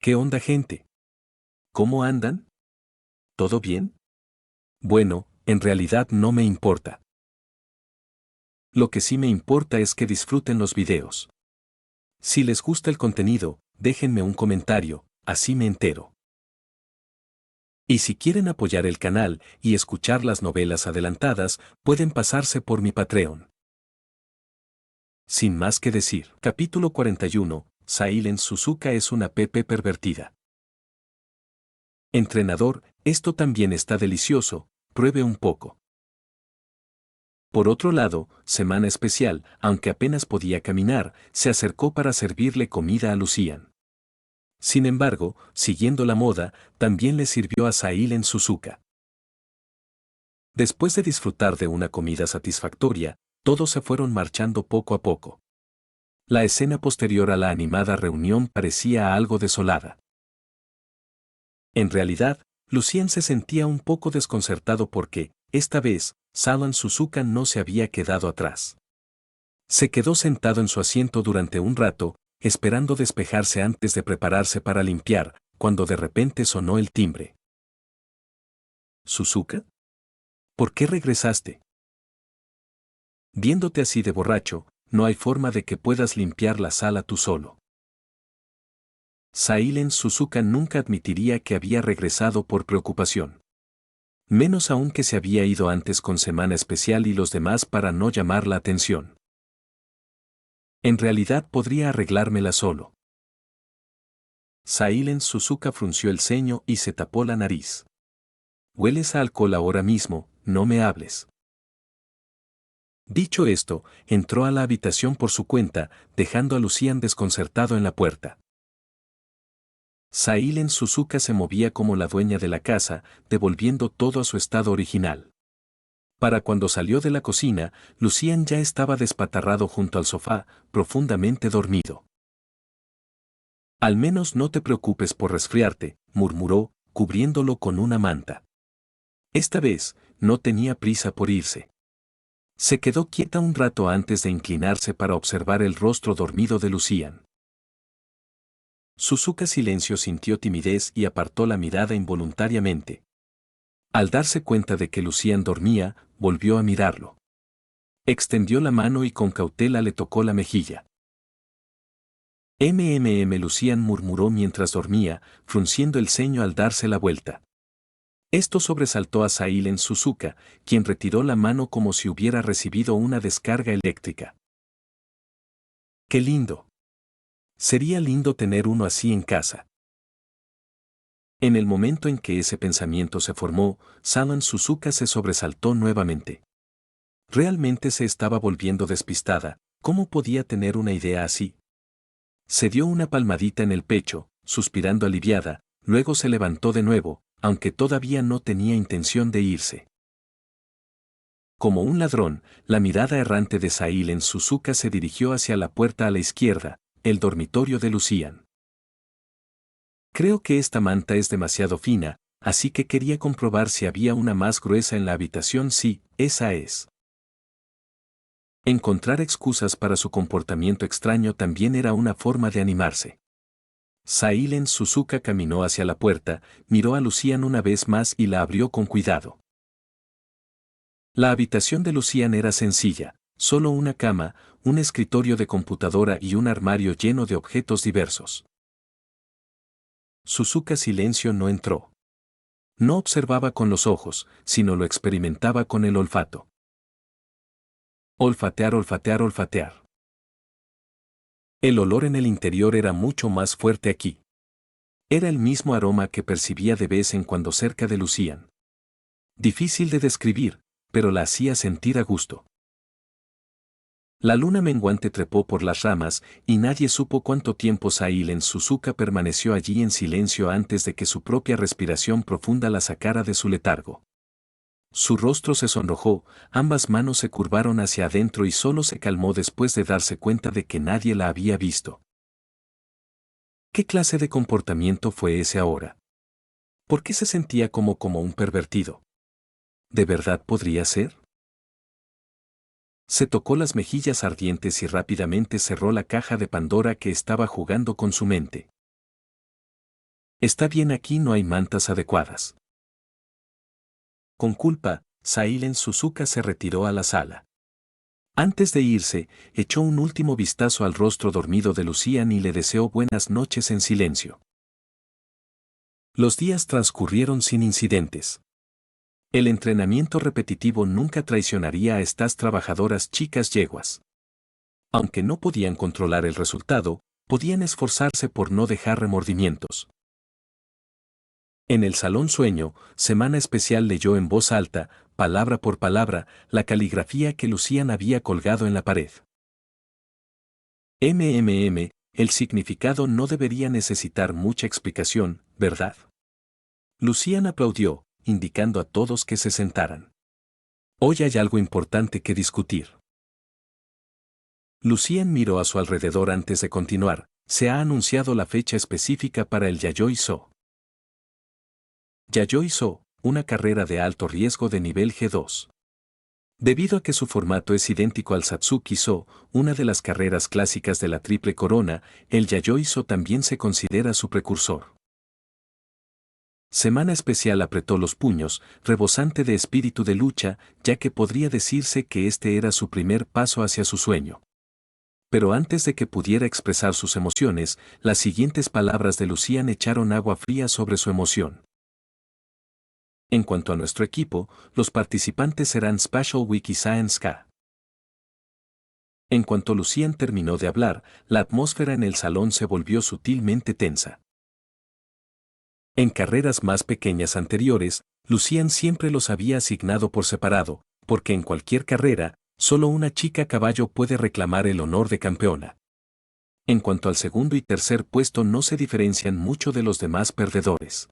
¿Qué onda, gente? ¿Cómo andan? ¿Todo bien? Bueno, en realidad no me importa. Lo que sí me importa es que disfruten los videos. Si les gusta el contenido, déjenme un comentario, así me entero. Y si quieren apoyar el canal y escuchar las novelas adelantadas, pueden pasarse por mi Patreon. Sin más que decir, capítulo 41, Silent Suzuka es una Pepe pervertida. Entrenador, esto también está delicioso, pruebe un poco. Por otro lado, Semana Especial, aunque apenas podía caminar, se acercó para servirle comida a Lucian. Sin embargo, siguiendo la moda, también le sirvió a Silent Suzuka. Después de disfrutar de una comida satisfactoria, todos se fueron marchando poco a poco. La escena posterior a la animada reunión parecía algo desolada. En realidad, Lucian se sentía un poco desconcertado porque, esta vez, Silent Suzuka no se había quedado atrás. Se quedó sentado en su asiento durante un rato, esperando despejarse antes de prepararse para limpiar, cuando de repente sonó el timbre. ¿Suzuka? ¿Por qué regresaste? Viéndote así de borracho, no hay forma de que puedas limpiar la sala tú solo. Silent Suzuka nunca admitiría que había regresado por preocupación. Menos aún que se había ido antes con Semana Especial y los demás para no llamar la atención. En realidad podría arreglármela solo. Silent Suzuka frunció el ceño y se tapó la nariz. Hueles a alcohol ahora mismo, no me hables. Dicho esto, entró a la habitación por su cuenta, dejando a Lucian desconcertado en la puerta. Silent Suzuka se movía como la dueña de la casa, devolviendo todo a su estado original. Para cuando salió de la cocina, Lucian ya estaba despatarrado junto al sofá, profundamente dormido. Al menos no te preocupes por resfriarte, murmuró, cubriéndolo con una manta. Esta vez, no tenía prisa por irse. Se quedó quieta un rato antes de inclinarse para observar el rostro dormido de Lucian. Suzuka Silencio sintió timidez y apartó la mirada involuntariamente. Al darse cuenta de que Lucian dormía, volvió a mirarlo. Extendió la mano y con cautela le tocó la mejilla. Lucian murmuró mientras dormía, frunciendo el ceño al darse la vuelta. Esto sobresaltó a Silent Suzuka, quien retiró la mano como si hubiera recibido una descarga eléctrica. ¡Qué lindo! Sería lindo tener uno así en casa. En el momento en que ese pensamiento se formó, Silent Suzuka se sobresaltó nuevamente. Realmente se estaba volviendo despistada, ¿cómo podía tener una idea así? Se dio una palmadita en el pecho, suspirando aliviada, luego se levantó de nuevo, aunque todavía no tenía intención de irse. Como un ladrón, la mirada errante de Silent Suzuka se dirigió hacia la puerta a la izquierda, el dormitorio de Lucian. Creo que esta manta es demasiado fina, así que quería comprobar si había una más gruesa en la habitación. Sí, esa es. Encontrar excusas para su comportamiento extraño también era una forma de animarse. Silent Suzuka caminó hacia la puerta, miró a Lucian una vez más y la abrió con cuidado. La habitación de Lucian era sencilla, solo una cama, un escritorio de computadora y un armario lleno de objetos diversos. Suzuka Silencio no entró. No observaba con los ojos, sino lo experimentaba con el olfato. Olfatear, olfatear, olfatear. El olor en el interior era mucho más fuerte aquí. Era el mismo aroma que percibía de vez en cuando cerca de Lucian. Difícil de describir, pero la hacía sentir a gusto. La luna menguante trepó por las ramas y nadie supo cuánto tiempo Silent Suzuka permaneció allí en silencio antes de que su propia respiración profunda la sacara de su letargo. Su rostro se sonrojó, ambas manos se curvaron hacia adentro y solo se calmó después de darse cuenta de que nadie la había visto. ¿Qué clase de comportamiento fue ese ahora? ¿Por qué se sentía como un pervertido? ¿De verdad podría ser? Se tocó las mejillas ardientes y rápidamente cerró la caja de Pandora que estaba jugando con su mente. Está bien, aquí no hay mantas adecuadas. Con culpa, Sailen Suzuka se retiró a la sala. Antes de irse, echó un último vistazo al rostro dormido de Lucian y le deseó buenas noches en silencio. Los días transcurrieron sin incidentes. El entrenamiento repetitivo nunca traicionaría a estas trabajadoras chicas yeguas. Aunque no podían controlar el resultado, podían esforzarse por no dejar remordimientos. En el salón sueño, Semana Especial leyó en voz alta, palabra por palabra, la caligrafía que Lucian había colgado en la pared. El significado no debería necesitar mucha explicación, ¿verdad? Lucian aplaudió, indicando a todos que se sentaran. Hoy hay algo importante que discutir. Lucian miró a su alrededor antes de continuar. Se ha anunciado la fecha específica para el Yayoi-So. Yayoi-So, una carrera de alto riesgo de nivel G2. Debido a que su formato es idéntico al Satsuki-So, una de las carreras clásicas de la Triple Corona, el Yayoi-So también se considera su precursor. Semana Especial apretó los puños, rebosante de espíritu de lucha, ya que podría decirse que este era su primer paso hacia su sueño. Pero antes de que pudiera expresar sus emociones, las siguientes palabras de Lucian echaron agua fría sobre su emoción. En cuanto a nuestro equipo, los participantes serán Special Wiki Science K. En cuanto Lucian terminó de hablar, la atmósfera en el salón se volvió sutilmente tensa. En carreras más pequeñas anteriores, Lucian siempre los había asignado por separado, porque en cualquier carrera, solo una chica a caballo puede reclamar el honor de campeona. En cuanto al segundo y tercer puesto no se diferencian mucho de los demás perdedores.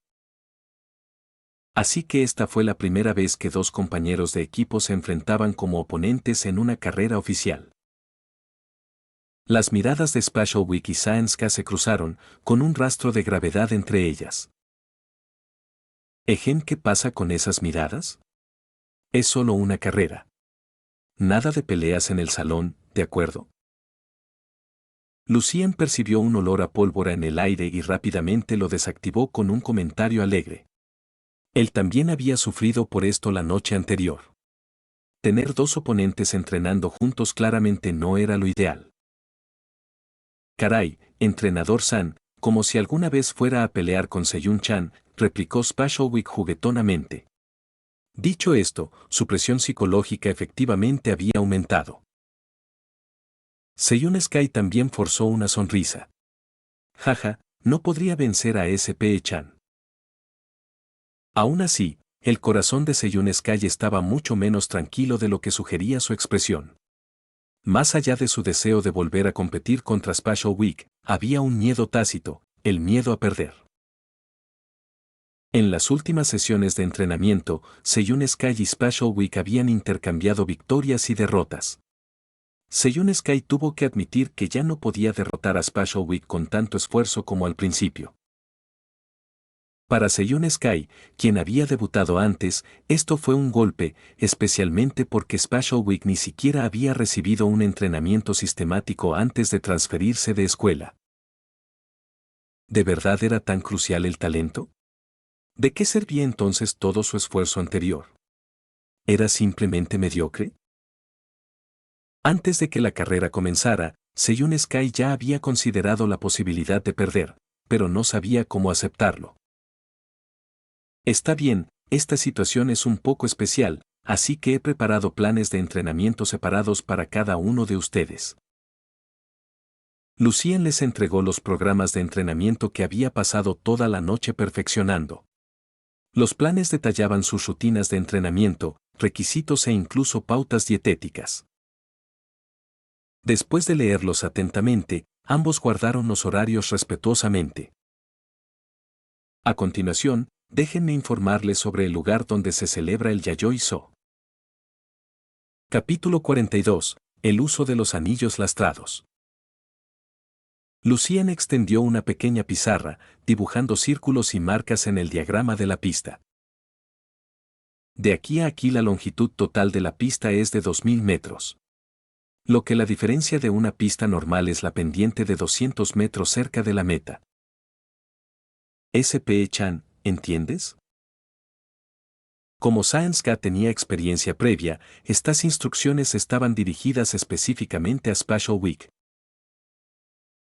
Así que esta fue la primera vez que dos compañeros de equipo se enfrentaban como oponentes en una carrera oficial. Las miradas de Special Wiki Science K se cruzaron, con un rastro de gravedad entre ellas. ¿Qué pasa con esas miradas? Es solo una carrera. Nada de peleas en el salón, ¿de acuerdo? Lucian percibió un olor a pólvora en el aire y rápidamente lo desactivó con un comentario alegre. Él también había sufrido por esto la noche anterior. Tener dos oponentes entrenando juntos claramente no era lo ideal. Caray, entrenador San, como si alguna vez fuera a pelear con Seiyun-chan, replicó Special Week juguetonamente. Dicho esto, su presión psicológica efectivamente había aumentado. Seiyun Sky también forzó una sonrisa. Jaja, no podría vencer a SP-chan. Aún así, el corazón de Seiyun Sky estaba mucho menos tranquilo de lo que sugería su expresión. Más allá de su deseo de volver a competir contra Special Week, había un miedo tácito, el miedo a perder. En las últimas sesiones de entrenamiento, Seiyun Sky y Special Week habían intercambiado victorias y derrotas. Seiyun Sky tuvo que admitir que ya no podía derrotar a Special Week con tanto esfuerzo como al principio. Para Seiyun Sky, quien había debutado antes, esto fue un golpe, especialmente porque Special Week ni siquiera había recibido un entrenamiento sistemático antes de transferirse de escuela. ¿De verdad era tan crucial el talento? ¿De qué servía entonces todo su esfuerzo anterior? ¿Era simplemente mediocre? Antes de que la carrera comenzara, Seiyun Sky ya había considerado la posibilidad de perder, pero no sabía cómo aceptarlo. Está bien, esta situación es un poco especial, así que he preparado planes de entrenamiento separados para cada uno de ustedes. Lucian les entregó los programas de entrenamiento que había pasado toda la noche perfeccionando. Los planes detallaban sus rutinas de entrenamiento, requisitos e incluso pautas dietéticas. Después de leerlos atentamente, ambos guardaron los horarios respetuosamente. A continuación, déjenme informarles sobre el lugar donde se celebra el Yayoi-So. Capítulo 42. El uso de los anillos lastrados. Lucian extendió una pequeña pizarra, dibujando círculos y marcas en el diagrama de la pista. De aquí a aquí la longitud total de la pista es de 2000 metros. Lo que la diferencia de una pista normal es la pendiente de 200 metros cerca de la meta. SP-chan, ¿entiendes? Como Science-K tenía experiencia previa, estas instrucciones estaban dirigidas específicamente a Special Week.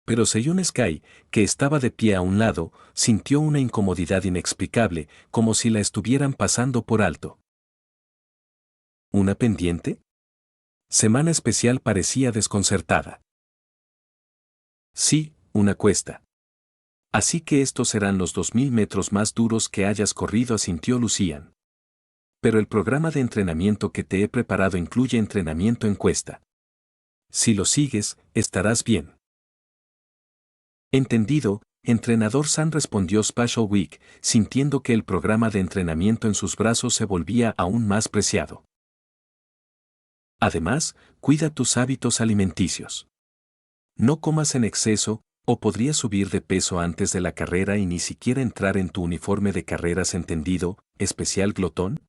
Pero Seiyun Sky, que estaba de pie a un lado, sintió una incomodidad inexplicable, como si la estuvieran pasando por alto. ¿Una pendiente? Semana Especial parecía desconcertada. Sí, una cuesta. Así que estos serán los 2000 metros más duros que hayas corrido, asintió Lucian. Pero el programa de entrenamiento que te he preparado incluye entrenamiento en cuesta. Si lo sigues, estarás bien. Entendido, entrenador San, respondió Special Week, sintiendo que el programa de entrenamiento en sus brazos se volvía aún más preciado. Además, cuida tus hábitos alimenticios. No comas en exceso, o podrías subir de peso antes de la carrera y ni siquiera entrar en tu uniforme de carreras, ¿entendido, especial glotón?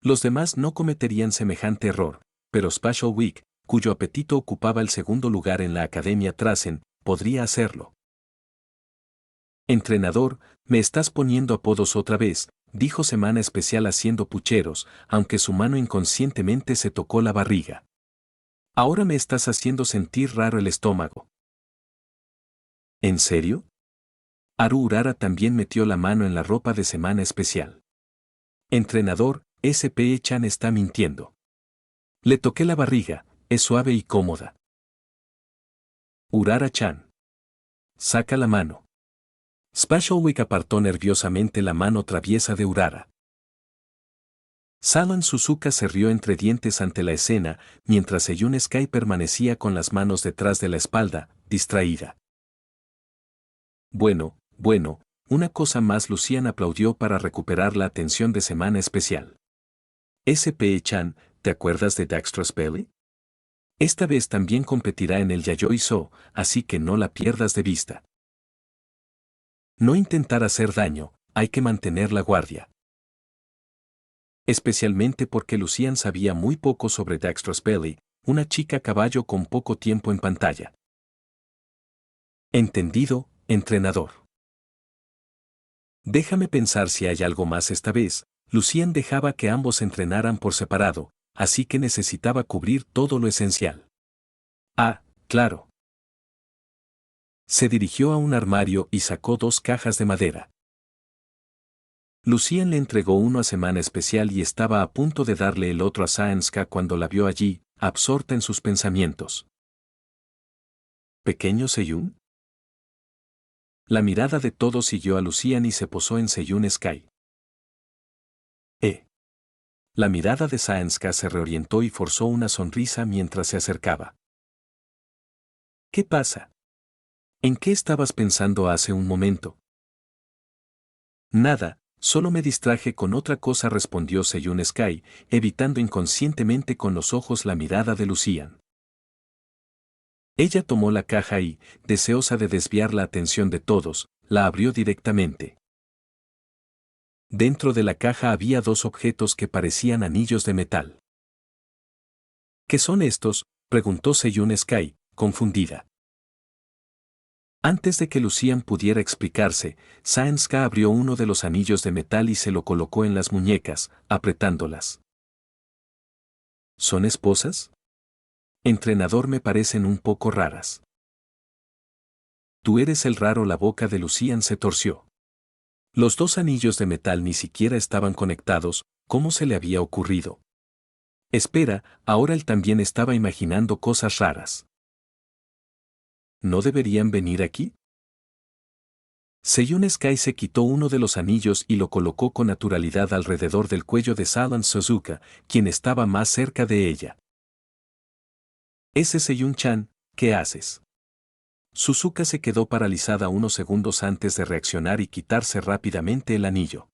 Los demás no cometerían semejante error, pero Special Week, cuyo apetito ocupaba el segundo lugar en la Academia Trasen, podría hacerlo. Entrenador, me estás poniendo apodos otra vez, dijo Semana Especial haciendo pucheros, aunque su mano inconscientemente se tocó la barriga. Ahora me estás haciendo sentir raro el estómago. ¿En serio? Haru Urara también metió la mano en la ropa de Semana Especial. Entrenador, SP-chan está mintiendo. Le toqué la barriga, es suave y cómoda. Urara-chan. Saca la mano. Special Week apartó nerviosamente la mano traviesa de Urara. Salon Suzuka se rió entre dientes ante la escena, mientras Seiyun Sky permanecía con las manos detrás de la espalda, distraída. Bueno, una cosa más. Lucian aplaudió para recuperar la atención de Semana Especial. SP-chan, ¿te acuerdas de Dexterous Belly? Esta vez también competirá en el Yayoi So, así que no la pierdas de vista. No intentar hacer daño, hay que mantener la guardia. Especialmente porque Lucian sabía muy poco sobre Dexterous Belly, una chica caballo con poco tiempo en pantalla. Entendido, entrenador. Déjame pensar si hay algo más esta vez. Lucian dejaba que ambos entrenaran por separado, así que necesitaba cubrir todo lo esencial. Ah, claro. Se dirigió a un armario y sacó 2 cajas de madera. Lucian le entregó uno a Semana Especial y estaba a punto de darle el otro a Science-K cuando la vio allí, absorta en sus pensamientos. ¿Pequeño Seiyun? La mirada de todos siguió a Lucian y se posó en Seiyun Sky. La mirada de Science-K se reorientó y forzó una sonrisa mientras se acercaba. ¿Qué pasa? ¿En qué estabas pensando hace un momento? Nada, solo me distraje con otra cosa, respondió Seiyun Sky, evitando inconscientemente con los ojos la mirada de Lucian. Ella tomó la caja y, deseosa de desviar la atención de todos, la abrió directamente. Dentro de la caja había 2 objetos que parecían anillos de metal. ¿Qué son estos?, preguntó Seiyun Sky, confundida. Antes de que Lucian pudiera explicarse, Science-K abrió uno de los anillos de metal y se lo colocó en las muñecas, apretándolas. ¿Son esposas? Entrenador, me parecen un poco raras. Tú eres el raro. La boca de Lucian se torció. Los 2 anillos de metal ni siquiera estaban conectados. ¿Cómo se le había ocurrido? Espera, ahora él también estaba imaginando cosas raras. ¿No deberían venir aquí? Seiyun Sky se quitó uno de los anillos y lo colocó con naturalidad alrededor del cuello de Salon Suzuka, quien estaba más cerca de ella. Ese Seiyun-chan, ¿qué haces? Suzuka se quedó paralizada unos segundos antes de reaccionar y quitarse rápidamente el anillo.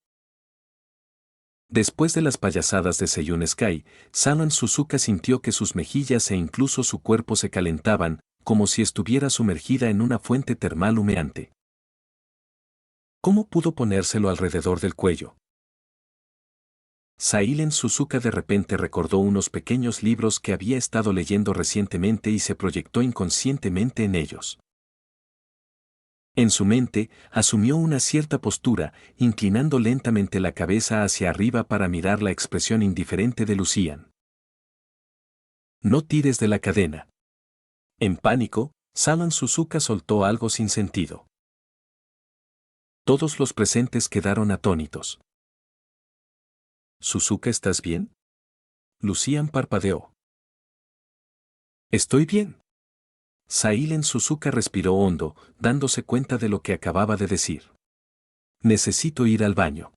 Después de las payasadas de Seiyun Sky, Salon Suzuka sintió que sus mejillas e incluso su cuerpo se calentaban, como si estuviera sumergida en una fuente termal humeante. ¿Cómo pudo ponérselo alrededor del cuello? Sailen Suzuka de repente recordó unos pequeños libros que había estado leyendo recientemente y se proyectó inconscientemente en ellos. En su mente, asumió una cierta postura, inclinando lentamente la cabeza hacia arriba para mirar la expresión indiferente de Lucian. No tires de la cadena. En pánico, Salan Suzuka soltó algo sin sentido. Todos los presentes quedaron atónitos. —Suzuka, ¿estás bien? Lucian parpadeó. —Estoy bien. Sailen Suzuka respiró hondo, dándose cuenta de lo que acababa de decir. —Necesito ir al baño.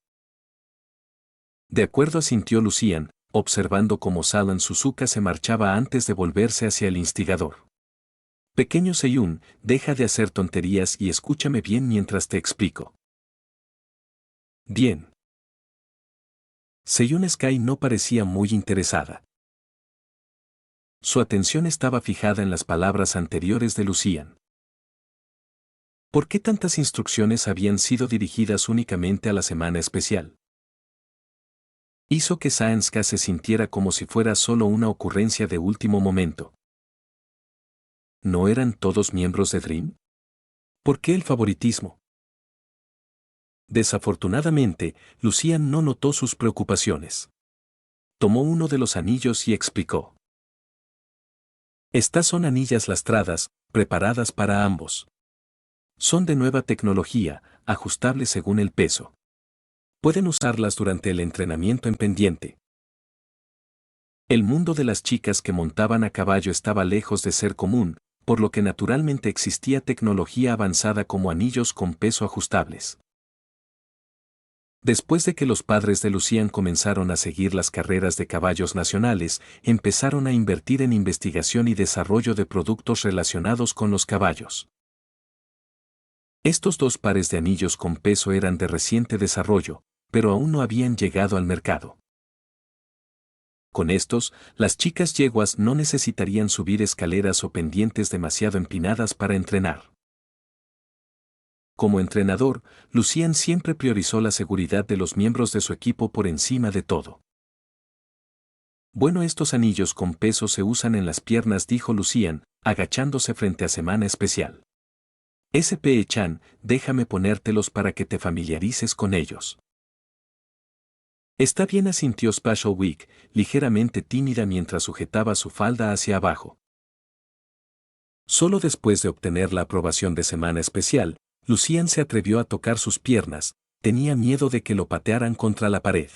De acuerdo, asintió Lucian, observando cómo Salan Suzuka se marchaba antes de volverse hacia el instigador. Pequeño Seiyun, deja de hacer tonterías y escúchame bien mientras te explico. Bien. Seiyun Sky no parecía muy interesada. Su atención estaba fijada en las palabras anteriores de Lucian. ¿Por qué tantas instrucciones habían sido dirigidas únicamente a la semana especial? Hizo que Saenska se sintiera como si fuera solo una ocurrencia de último momento. ¿No eran todos miembros de Dream? ¿Por qué el favoritismo? Desafortunadamente, Lucian no notó sus preocupaciones. Tomó uno de los anillos y explicó. Estas son anillas lastradas, preparadas para ambos. Son de nueva tecnología, ajustables según el peso. Pueden usarlas durante el entrenamiento en pendiente. El mundo de las chicas que montaban a caballo estaba lejos de ser común, por lo que naturalmente existía tecnología avanzada como anillos con peso ajustables. Después de que los padres de Lucian comenzaron a seguir las carreras de caballos nacionales, empezaron a invertir en investigación y desarrollo de productos relacionados con los caballos. Estos dos pares de anillos con peso eran de reciente desarrollo, pero aún no habían llegado al mercado. Con estos, las chicas yeguas no necesitarían subir escaleras o pendientes demasiado empinadas para entrenar. Como entrenador, Lucian siempre priorizó la seguridad de los miembros de su equipo por encima de todo. Bueno, estos anillos con peso se usan en las piernas, dijo Lucian, agachándose frente a Semana Especial. SP-chan, déjame ponértelos para que te familiarices con ellos. Está bien, asintió Special Week, ligeramente tímida mientras sujetaba su falda hacia abajo. Solo después de obtener la aprobación de Semana Especial, Lucian se atrevió a tocar sus piernas, tenía miedo de que lo patearan contra la pared.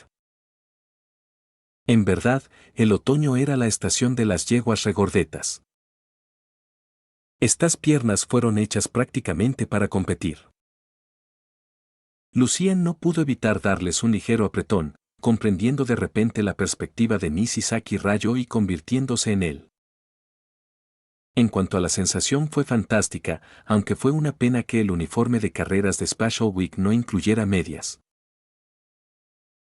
En verdad, el otoño era la estación de las yeguas regordetas. Estas piernas fueron hechas prácticamente para competir. Lucian no pudo evitar darles un ligero apretón, comprendiendo de repente la perspectiva de Nisisaki Rayo y convirtiéndose en él. En cuanto a la sensación, fue fantástica, aunque fue una pena que el uniforme de carreras de Special Week no incluyera medias.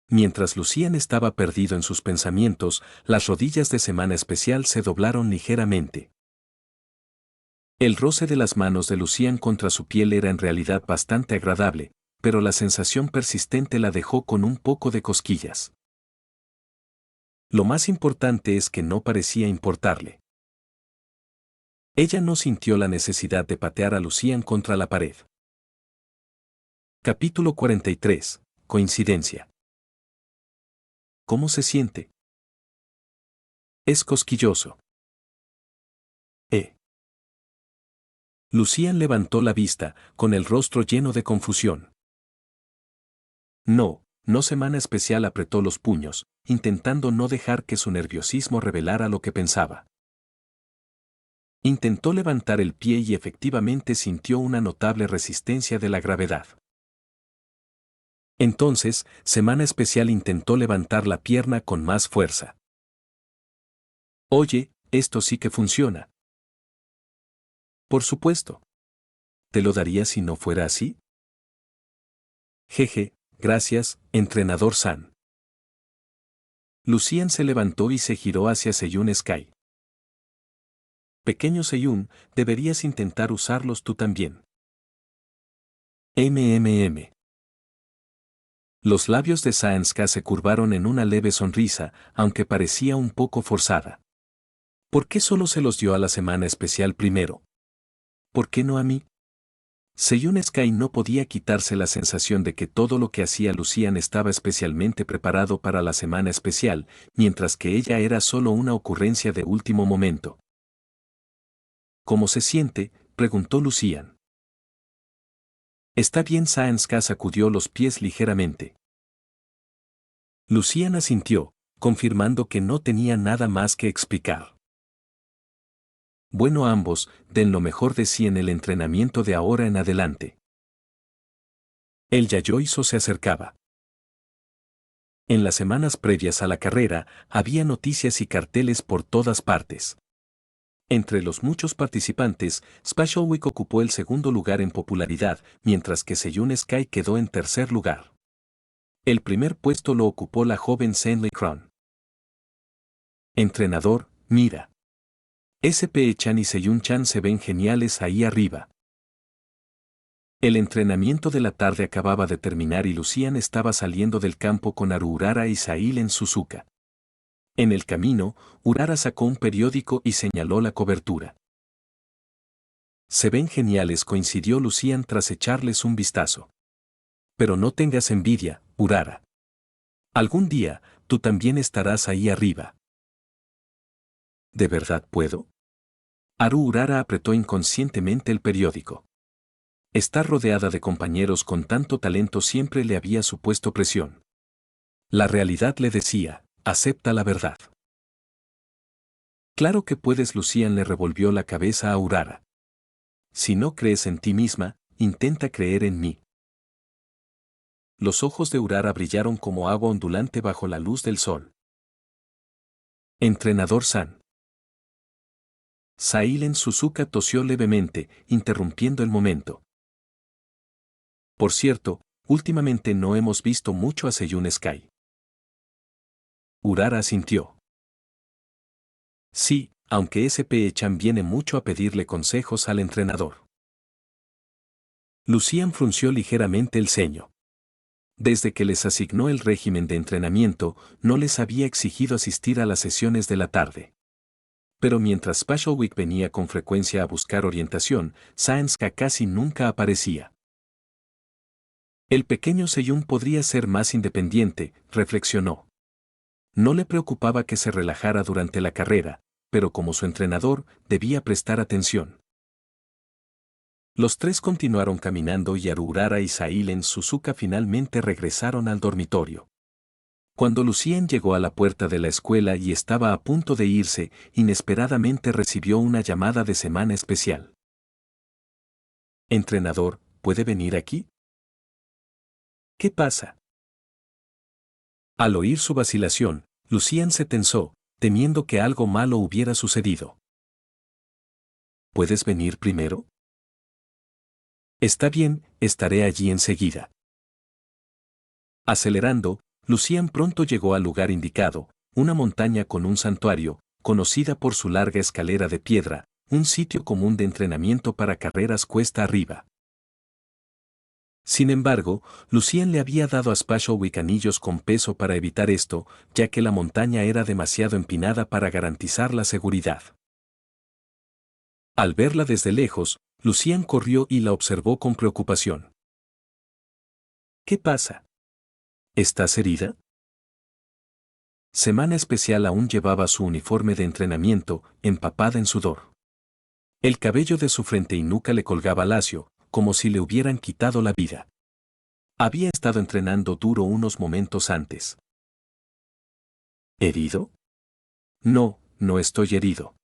Mientras Lucian estaba perdido en sus pensamientos, las rodillas de Semana Especial se doblaron ligeramente. El roce de las manos de Lucian contra su piel era en realidad bastante agradable, pero la sensación persistente la dejó con un poco de cosquillas. Lo más importante es que no parecía importarle. Ella no sintió la necesidad de patear a Lucian contra la pared. Capítulo 43. Coincidencia. ¿Cómo se siente? Es cosquilloso. Lucian levantó la vista, con el rostro lleno de confusión. No, Semana Especial apretó los puños, intentando no dejar que su nerviosismo revelara lo que pensaba. Intentó levantar el pie y efectivamente sintió una notable resistencia de la gravedad. Entonces, Semana Especial intentó levantar la pierna con más fuerza. Oye, esto sí que funciona. Por supuesto. ¿Te lo daría si no fuera así? Jeje, gracias, entrenador San. Lucian se levantó y se giró hacia Seiyun Sky. Pequeño Seiyun, deberías intentar usarlos tú también. MMM. Los labios de Saenska se curvaron en una leve sonrisa, aunque parecía un poco forzada. ¿Por qué solo se los dio a la Semana Especial primero? ¿Por qué no a mí? Seiyun Sky no podía quitarse la sensación de que todo lo que hacía Lucian estaba especialmente preparado para la semana especial, mientras que ella era solo una ocurrencia de último momento. ¿Cómo se siente?, preguntó Lucian. Está bien. Science sacudió los pies ligeramente. Lucian asintió, confirmando que no tenía nada más que explicar. Bueno, ambos den lo mejor de sí en el entrenamiento de ahora en adelante. El Yayoizo se acercaba. En las semanas previas a la carrera, había noticias y carteles por todas partes. Entre los muchos participantes, Special Week ocupó el segundo lugar en popularidad, mientras que Seiyun Sky quedó en tercer lugar. El primer puesto lo ocupó la joven Senley Crown. Entrenador, mira. SP-chan y Seiyun-chan se ven geniales ahí arriba. El entrenamiento de la tarde acababa de terminar y Lucian estaba saliendo del campo con Haru Urara y Sailen Suzuka. En el camino, Urara sacó un periódico y señaló la cobertura. Se ven geniales, coincidió Lucian tras echarles un vistazo. Pero no tengas envidia, Urara. Algún día, tú también estarás ahí arriba. ¿De verdad puedo? Haru Urara apretó inconscientemente el periódico. Estar rodeada de compañeros con tanto talento siempre le había supuesto presión. La realidad le decía, acepta la verdad. Claro que puedes. Lucian le revolvió la cabeza a Urara. Si no crees en ti misma, intenta creer en mí. Los ojos de Urara brillaron como agua ondulante bajo la luz del sol. Entrenador San. Sailen Suzuka tosió levemente, interrumpiendo el momento. Por cierto, últimamente no hemos visto mucho a Seiyun Sky. Urara asintió. Sí, aunque SP-chan viene mucho a pedirle consejos al entrenador. Lucian frunció ligeramente el ceño. Desde que les asignó el régimen de entrenamiento, no les había exigido asistir a las sesiones de la tarde. Pero mientras Special Week venía con frecuencia a buscar orientación, Science casi nunca aparecía. El pequeño Seiyun podría ser más independiente, reflexionó. No le preocupaba que se relajara durante la carrera, pero como su entrenador, debía prestar atención. Los tres continuaron caminando y Haru Urara y Sailen Suzuka finalmente regresaron al dormitorio. Cuando Lucien llegó a la puerta de la escuela y estaba a punto de irse, inesperadamente recibió una llamada de semana especial. Entrenador, ¿puede venir aquí? ¿Qué pasa? Al oír su vacilación, Lucien se tensó, temiendo que algo malo hubiera sucedido. ¿Puedes venir primero? Está bien, estaré allí enseguida. Acelerando, Lucien pronto llegó al lugar indicado, una montaña con un santuario, conocida por su larga escalera de piedra, un sitio común de entrenamiento para carreras cuesta arriba. Sin embargo, Lucien le había dado a Special Week anillos con peso para evitar esto, ya que la montaña era demasiado empinada para garantizar la seguridad. Al verla desde lejos, Lucien corrió y la observó con preocupación. ¿Qué pasa? ¿Estás herida? Semana especial aún llevaba su uniforme de entrenamiento, empapada en sudor. El cabello de su frente y nuca le colgaba lacio, como si le hubieran quitado la vida. Había estado entrenando duro unos momentos antes. ¿Herido? No, no estoy herido.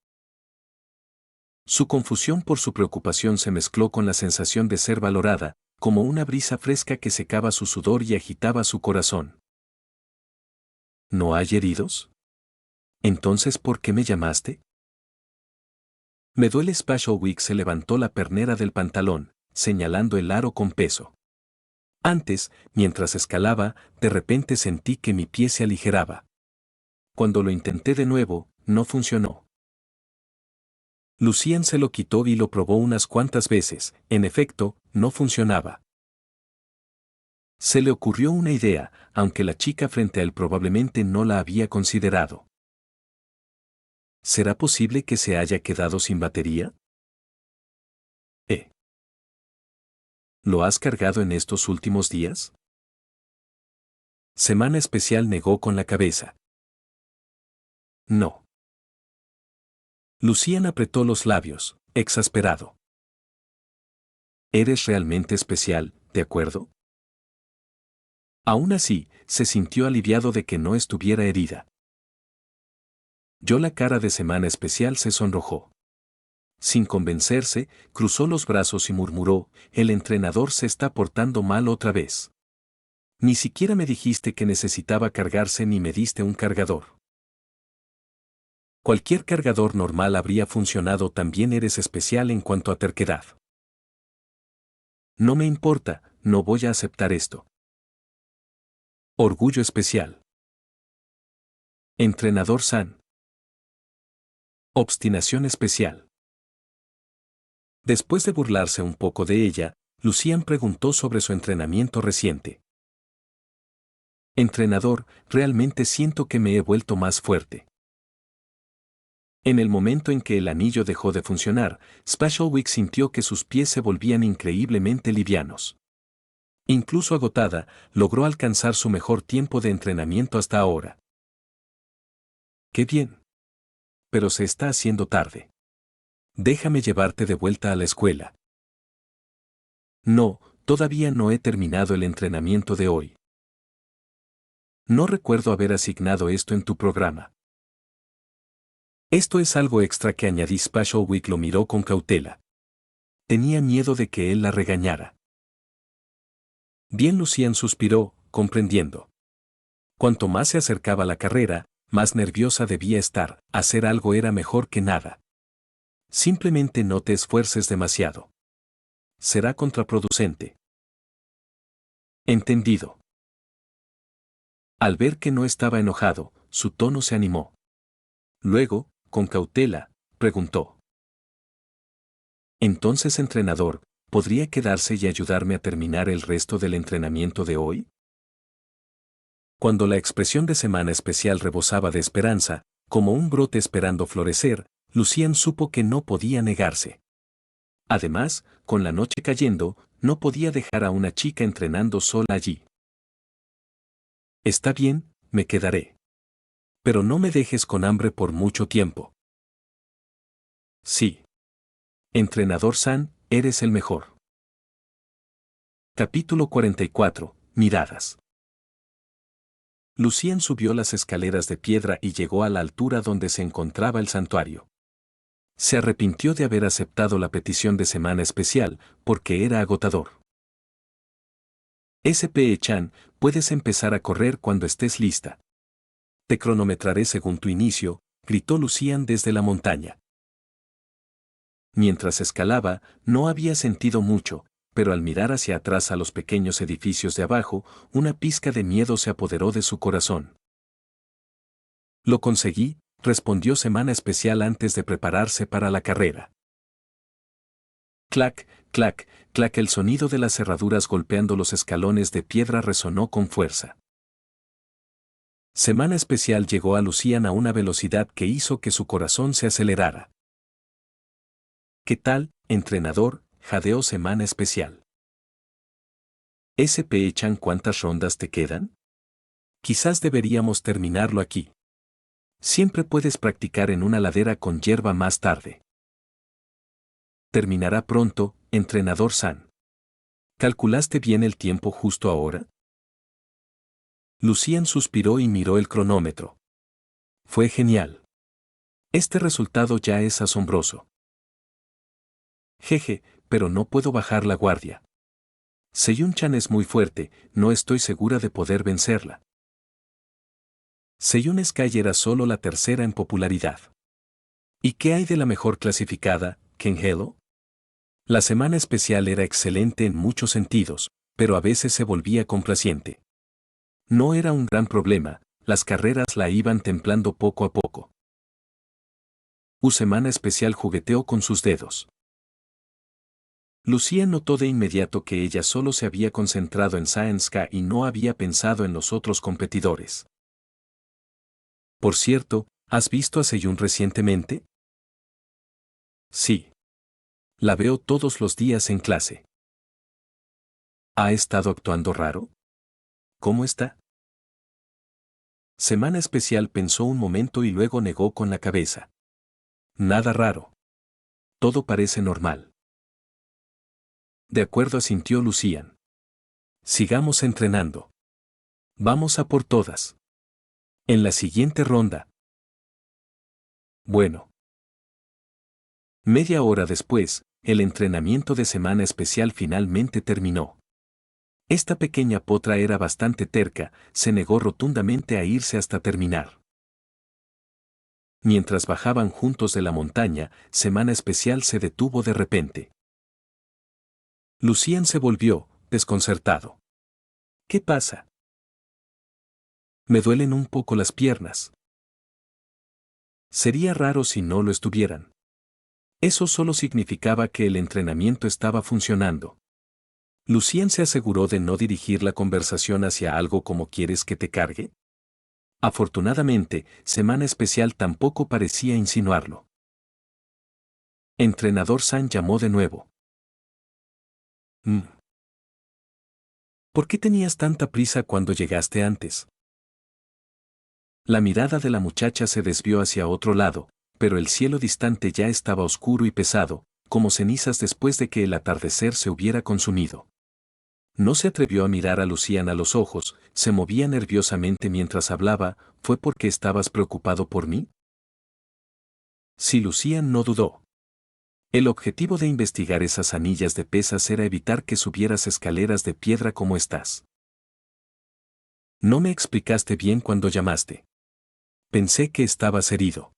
Su confusión por su preocupación se mezcló con la sensación de ser valorada, como una brisa fresca que secaba su sudor y agitaba su corazón. ¿No hay heridos? Entonces, ¿por qué me llamaste? Me duele. Special Week se levantó la pernera del pantalón, señalando el aro con peso. Antes, mientras escalaba, de repente sentí que mi pie se aligeraba. Cuando lo intenté de nuevo, no funcionó. Lucien se lo quitó y lo probó unas cuantas veces, en efecto, no funcionaba. Se le ocurrió una idea, aunque la chica frente a él probablemente no la había considerado. ¿Será posible que se haya quedado sin batería? ¿Lo has cargado en estos últimos días? Semana Especial negó con la cabeza. No. Lucian apretó los labios, exasperado. Eres realmente especial, ¿de acuerdo? Aún así, se sintió aliviado de que no estuviera herida. La cara de Semana Especial se sonrojó. Sin convencerse, cruzó los brazos y murmuró, el entrenador se está portando mal otra vez. Ni siquiera me dijiste que necesitaba cargarse ni me diste un cargador. Cualquier cargador normal habría funcionado, también eres especial en cuanto a terquedad. No me importa, no voy a aceptar esto. Orgullo especial. Entrenador San. Obstinación especial. Después de burlarse un poco de ella, Lucian preguntó sobre su entrenamiento reciente. Entrenador, realmente siento que me he vuelto más fuerte. En el momento en que el anillo dejó de funcionar, Special Week sintió que sus pies se volvían increíblemente livianos. Incluso agotada, logró alcanzar su mejor tiempo de entrenamiento hasta ahora. ¡Qué bien! Pero se está haciendo tarde. Déjame llevarte de vuelta a la escuela. No, todavía no he terminado el entrenamiento de hoy. No recuerdo haber asignado esto en tu programa. Esto es algo extra que añadí. Special Week lo miró con cautela. Tenía miedo de que él la regañara. Bien, Lucian suspiró, comprendiendo. Cuanto más se acercaba la carrera, más nerviosa debía estar. Hacer algo era mejor que nada. Simplemente no te esfuerces demasiado. Será contraproducente. Entendido. Al ver que no estaba enojado, su tono se animó. Luego, con cautela, preguntó. Entonces, entrenador, ¿podría quedarse y ayudarme a terminar el resto del entrenamiento de hoy? Cuando la expresión de Semana Especial rebosaba de esperanza, como un brote esperando florecer, Lucian supo que no podía negarse. Además, con la noche cayendo, no podía dejar a una chica entrenando sola allí. Está bien, me quedaré. Pero no me dejes con hambre por mucho tiempo. Sí. Entrenador San, eres el mejor. Capítulo 44. Miradas. Lucian subió las escaleras de piedra y llegó a la altura donde se encontraba el santuario. Se arrepintió de haber aceptado la petición de Semana Especial, porque era agotador. SP-chan, puedes empezar a correr cuando estés lista. Te cronometraré según tu inicio, gritó Lucian desde la montaña. Mientras escalaba, no había sentido mucho, pero al mirar hacia atrás a los pequeños edificios de abajo, una pizca de miedo se apoderó de su corazón. Lo conseguí, respondió Semana Especial antes de prepararse para la carrera. Clac, clac, clac, el sonido de las cerraduras golpeando los escalones de piedra resonó con fuerza. Semana Especial llegó a Lucian a una velocidad que hizo que su corazón se acelerara. ¿Qué tal, entrenador?, jadeó Semana Especial. SP-chan, ¿cuántas rondas te quedan? Quizás deberíamos terminarlo aquí. Siempre puedes practicar en una ladera con hierba más tarde. Terminará pronto, entrenador San. ¿Calculaste bien el tiempo justo ahora? Lucian suspiró y miró el cronómetro. Fue genial. Este resultado ya es asombroso. Jeje, pero no puedo bajar la guardia. Seiyun-chan es muy fuerte, no estoy segura de poder vencerla. Seiyun Sky era solo la tercera en popularidad. ¿Y qué hay de la mejor clasificada, Kenhelo? La Semana Especial era excelente en muchos sentidos, pero a veces se volvía complaciente. No era un gran problema, las carreras la iban templando poco a poco. Semana Especial jugueteó con sus dedos. Lucía notó de inmediato que ella solo se había concentrado en Science y no había pensado en los otros competidores. Por cierto, ¿has visto a Seiyun recientemente? Sí. La veo todos los días en clase. ¿Ha estado actuando raro? ¿Cómo está? Semana Especial pensó un momento y luego negó con la cabeza. Nada raro. Todo parece normal. De acuerdo, asintió Lucian. Sigamos entrenando. Vamos a por todas. En la siguiente ronda. Bueno. Media hora después, el entrenamiento de Semana Especial finalmente terminó. Esta pequeña potra era bastante terca, se negó rotundamente a irse hasta terminar. Mientras bajaban juntos de la montaña, Semana Especial se detuvo de repente. Lucian se volvió, desconcertado. ¿Qué pasa? Me duelen un poco las piernas. Sería raro si no lo estuvieran. Eso solo significaba que el entrenamiento estaba funcionando. Lucian se aseguró de no dirigir la conversación hacia algo como ¿quieres que te cargue? Afortunadamente, Semana Especial tampoco parecía insinuarlo. Entrenador San llamó de nuevo. ¿Por qué tenías tanta prisa cuando llegaste antes? La mirada de la muchacha se desvió hacia otro lado, pero el cielo distante ya estaba oscuro y pesado, como cenizas después de que el atardecer se hubiera consumido. No se atrevió a mirar a Lucian a los ojos, se movía nerviosamente mientras hablaba. ¿Fue porque estabas preocupado por mí? Sí, Lucian no dudó. El objetivo de investigar esas anillas de pesas era evitar que subieras escaleras de piedra como estás. No me explicaste bien cuando llamaste. Pensé que estabas herido.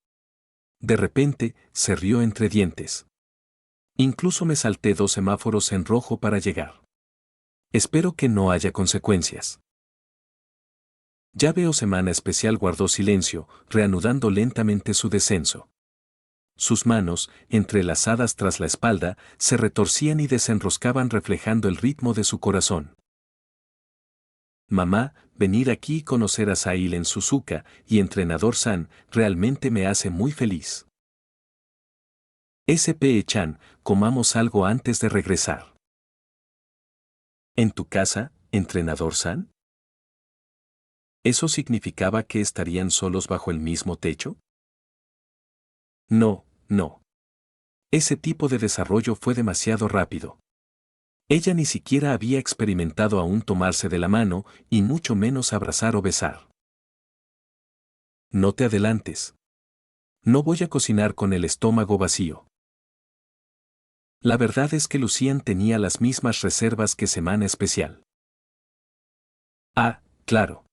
De repente, se rió entre dientes. Incluso me salté 2 semáforos en rojo para llegar. Espero que no haya consecuencias. Ya veo. Semana Especial guardó silencio, reanudando lentamente su descenso. Sus manos, entrelazadas tras la espalda, se retorcían y desenroscaban reflejando el ritmo de su corazón. Mamá, venir aquí y conocer a Sailen Suzuka y Entrenador San realmente me hace muy feliz. SP-chan, comamos algo antes de regresar. ¿En tu casa, Entrenador San? ¿Eso significaba que estarían solos bajo el mismo techo? No, no. Ese tipo de desarrollo fue demasiado rápido. Ella ni siquiera había experimentado aún tomarse de la mano, y mucho menos abrazar o besar. No te adelantes. No voy a cocinar con el estómago vacío. La verdad es que Lucian tenía las mismas reservas que Semana Especial. Ah, claro.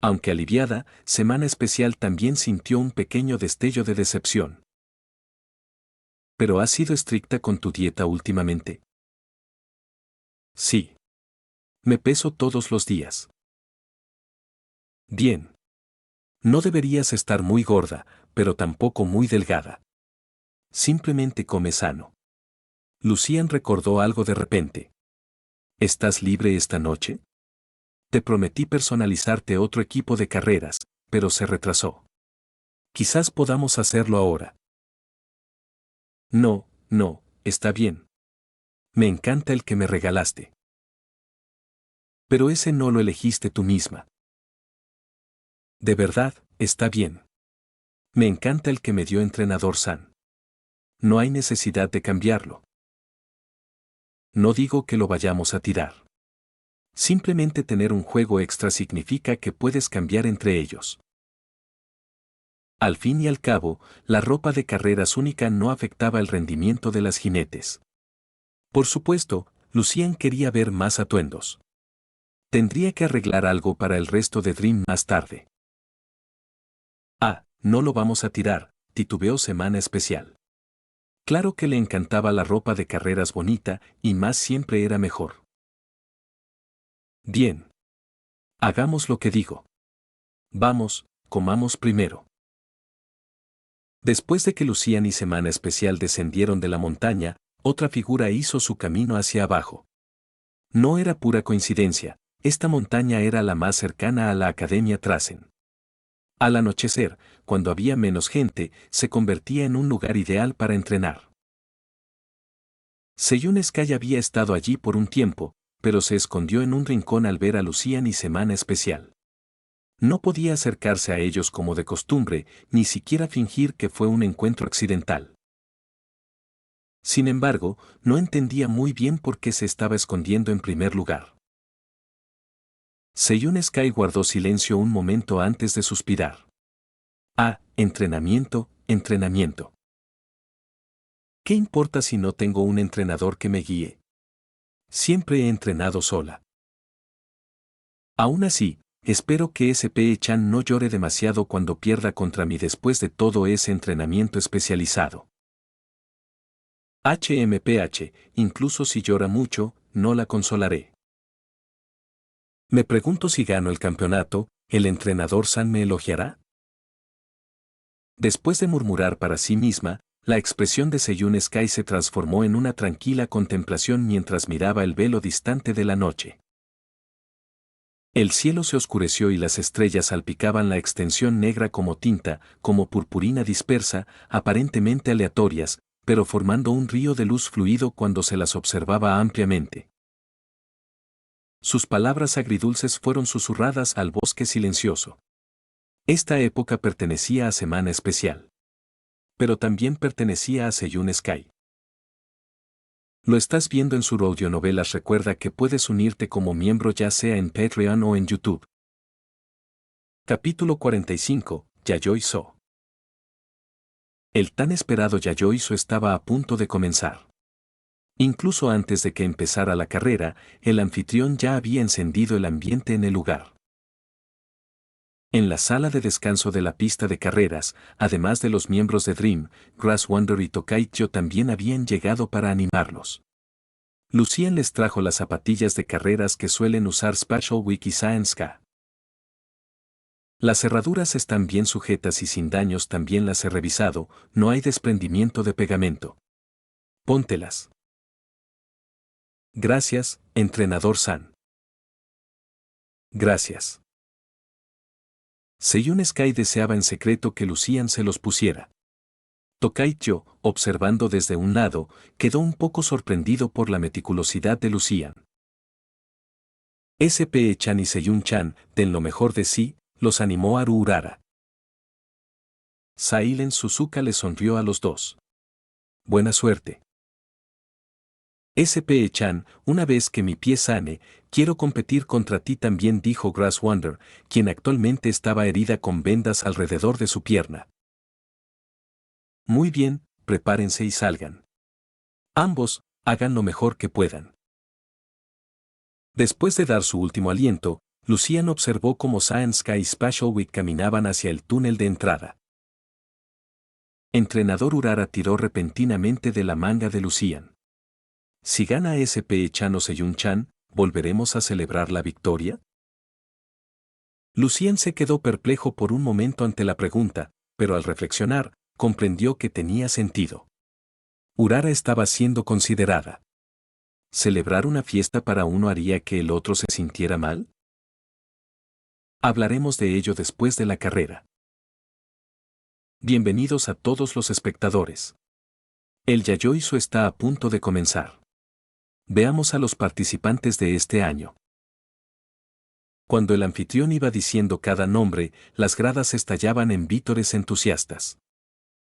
Aunque aliviada, Semana Especial también sintió un pequeño destello de decepción. ¿Pero has sido estricta con tu dieta últimamente? Sí. Me peso todos los días. Bien. No deberías estar muy gorda, pero tampoco muy delgada. Simplemente come sano. Lucian recordó algo de repente. ¿Estás libre esta noche? Te prometí personalizarte otro equipo de carreras, pero se retrasó. Quizás podamos hacerlo ahora. No, no, está bien. Me encanta el que me regalaste. Pero ese no lo elegiste tú misma. De verdad, está bien. Me encanta el que me dio Entrenador San. No hay necesidad de cambiarlo. No digo que lo vayamos a tirar. Simplemente tener un juego extra significa que puedes cambiar entre ellos. Al fin y al cabo, la ropa de carreras única no afectaba el rendimiento de las jinetes. Por supuesto, Lucien quería ver más atuendos. Tendría que arreglar algo para el resto de Dream más tarde. Ah, no lo vamos a tirar, titubeó Semana Especial. Claro que le encantaba la ropa de carreras bonita, y más siempre era mejor. Bien. Hagamos lo que digo. Vamos, comamos primero. Después de que Lucian y Semana Especial descendieron de la montaña, otra figura hizo su camino hacia abajo. No era pura coincidencia, esta montaña era la más cercana a la Academia Trasen. Al anochecer, cuando había menos gente, se convertía en un lugar ideal para entrenar. Seiyun Sky había estado allí por un tiempo, pero se escondió en un rincón al ver a Lucian y Semana Especial. No podía acercarse a ellos como de costumbre, ni siquiera fingir que fue un encuentro accidental. Sin embargo, no entendía muy bien por qué se estaba escondiendo en primer lugar. Seiyun Sky guardó silencio un momento antes de suspirar. Ah, entrenamiento, entrenamiento. ¿Qué importa si no tengo un entrenador que me guíe? Siempre he entrenado sola. Aún así, espero que SP-chan no llore demasiado cuando pierda contra mí después de todo ese entrenamiento especializado. HMPH, incluso si llora mucho, no la consolaré. Me pregunto si gano el campeonato, ¿el entrenador San me elogiará? Después de murmurar para sí misma, la expresión de Seiyun Sky se transformó en una tranquila contemplación mientras miraba el velo distante de la noche. El cielo se oscureció y las estrellas salpicaban la extensión negra como tinta, como purpurina dispersa, aparentemente aleatorias, pero formando un río de luz fluido cuando se las observaba ampliamente. Sus palabras agridulces fueron susurradas al bosque silencioso. Esta época pertenecía a Semana Especial. Pero también pertenecía a Seiyun Sky. Lo estás viendo en su audionovelas. Recuerda que puedes unirte como miembro ya sea en Patreon o en YouTube. Capítulo 45, Yayoi So. El tan esperado Yayoi So estaba a punto de comenzar. Incluso antes de que empezara la carrera, el anfitrión ya había encendido el ambiente en el lugar. En la sala de descanso de la pista de carreras, además de los miembros de Dream, Grass Wonder y Tokaicho también habían llegado para animarlos. Lucian les trajo las zapatillas de carreras que suelen usar Special Week y Science K. Las cerraduras están bien sujetas y sin daños. También las he revisado, no hay desprendimiento de pegamento. Póntelas. Gracias, entrenador San. Gracias. Seiyun Sky deseaba en secreto que Lucian se los pusiera. Tokaicho, observando desde un lado, quedó un poco sorprendido por la meticulosidad de Lucian. SP-chan y Seiyun-chan, den lo mejor de sí, los animó Haru Urara. Sailen Suzuka le sonrió a los dos. Buena suerte. SP-chan, una vez que mi pie sane, quiero competir contra ti también, dijo Grass Wonder, quien actualmente estaba herida con vendas alrededor de su pierna. Muy bien, prepárense y salgan. Ambos, hagan lo mejor que puedan. Después de dar su último aliento, Lucian observó cómo Science Sky y Special Week caminaban hacia el túnel de entrada. Entrenador Urara tiró repentinamente de la manga de Lucian. Si gana SP-chan o Seiyun-chan, ¿volveremos a celebrar la victoria? Lucian se quedó perplejo por un momento ante la pregunta, pero al reflexionar, comprendió que tenía sentido. Urara estaba siendo considerada. ¿Celebrar una fiesta para uno haría que el otro se sintiera mal? Hablaremos de ello después de la carrera. Bienvenidos a todos los espectadores. El Yayoi So está a punto de comenzar. Veamos a los participantes de este año. Cuando el anfitrión iba diciendo cada nombre, las gradas estallaban en vítores entusiastas.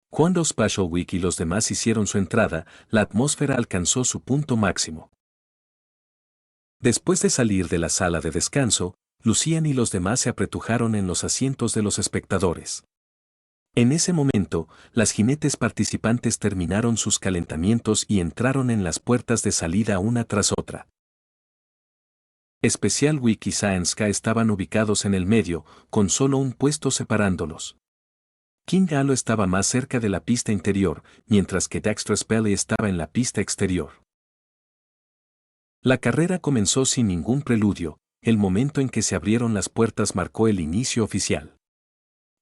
Cuando Special Week y los demás hicieron su entrada, la atmósfera alcanzó su punto máximo. Después de salir de la sala de descanso, Lucian y los demás se apretujaron en los asientos de los espectadores. En ese momento, las jinetes participantes terminaron sus calentamientos y entraron en las puertas de salida una tras otra. Special Week y Science K estaban ubicados en el medio, con solo un puesto separándolos. King Halo estaba más cerca de la pista interior, mientras que Dexter Spelly estaba en la pista exterior. La carrera comenzó sin ningún preludio, el momento en que se abrieron las puertas marcó el inicio oficial.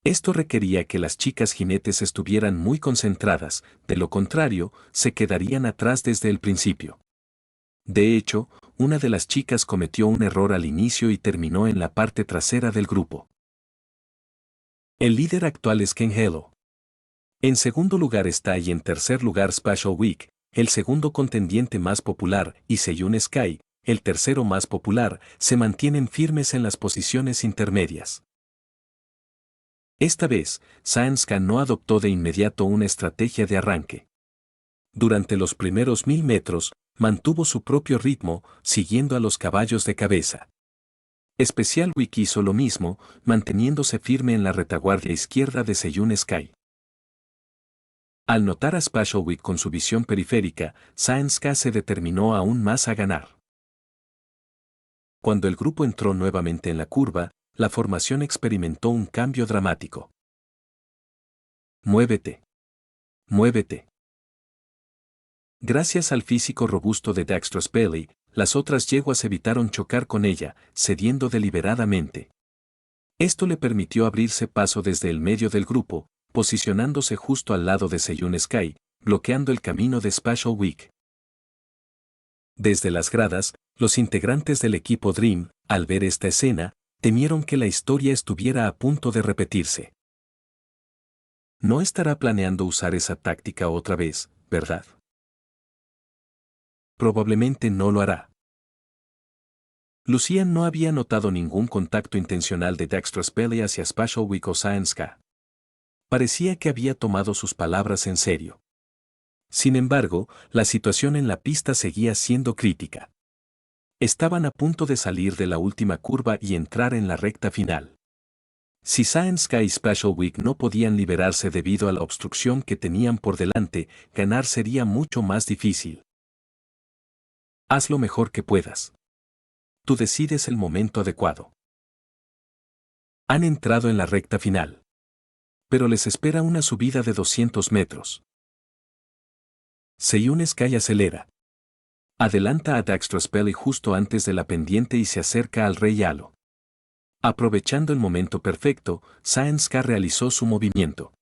Esto requería que las chicas jinetes estuvieran muy concentradas, de lo contrario, se quedarían atrás desde el principio. De hecho, una de las chicas cometió un error al inicio y terminó en la parte trasera del grupo. El líder actual es Ken Halo. En segundo lugar está y en tercer lugar Special Week, el segundo contendiente más popular, y Seiyun Sky, el tercero más popular, se mantienen firmes en las posiciones intermedias. Esta vez, Science no adoptó de inmediato una estrategia de arranque. Durante los primeros 1000 metros, mantuvo su propio ritmo, siguiendo a los caballos de cabeza. Special Week hizo lo mismo, manteniéndose firme en la retaguardia izquierda de Seiyun Sky. Al notar a Special Week con su visión periférica, Science K se determinó aún más a ganar. Cuando el grupo entró nuevamente en la curva, la formación experimentó un cambio dramático. Muévete. Muévete. Gracias al físico robusto de Dextrous Belly, las otras yeguas evitaron chocar con ella, cediendo deliberadamente. Esto le permitió abrirse paso desde el medio del grupo, posicionándose justo al lado de Seiyun Sky, bloqueando el camino de Special Week. Desde las gradas, los integrantes del equipo Dream, al ver esta escena, temieron que la historia estuviera a punto de repetirse. No estará planeando usar esa táctica otra vez, ¿verdad? Probablemente no lo hará. Lucian no había notado ningún contacto intencional de Dextrous Belly hacia Special Week o Science K. Parecía que había tomado sus palabras en serio. Sin embargo, la situación en la pista seguía siendo crítica. Estaban a punto de salir de la última curva y entrar en la recta final. Si Science K y Special Week no podían liberarse debido a la obstrucción que tenían por delante, ganar sería mucho más difícil. Haz lo mejor que puedas. Tú decides el momento adecuado. Han entrado en la recta final. Pero les espera una subida de 200 metros. Seiyun Sky acelera. Adelanta a Dextrous Belly justo antes de la pendiente y se acerca al Rey Halo. Aprovechando el momento perfecto, Science K realizó su movimiento.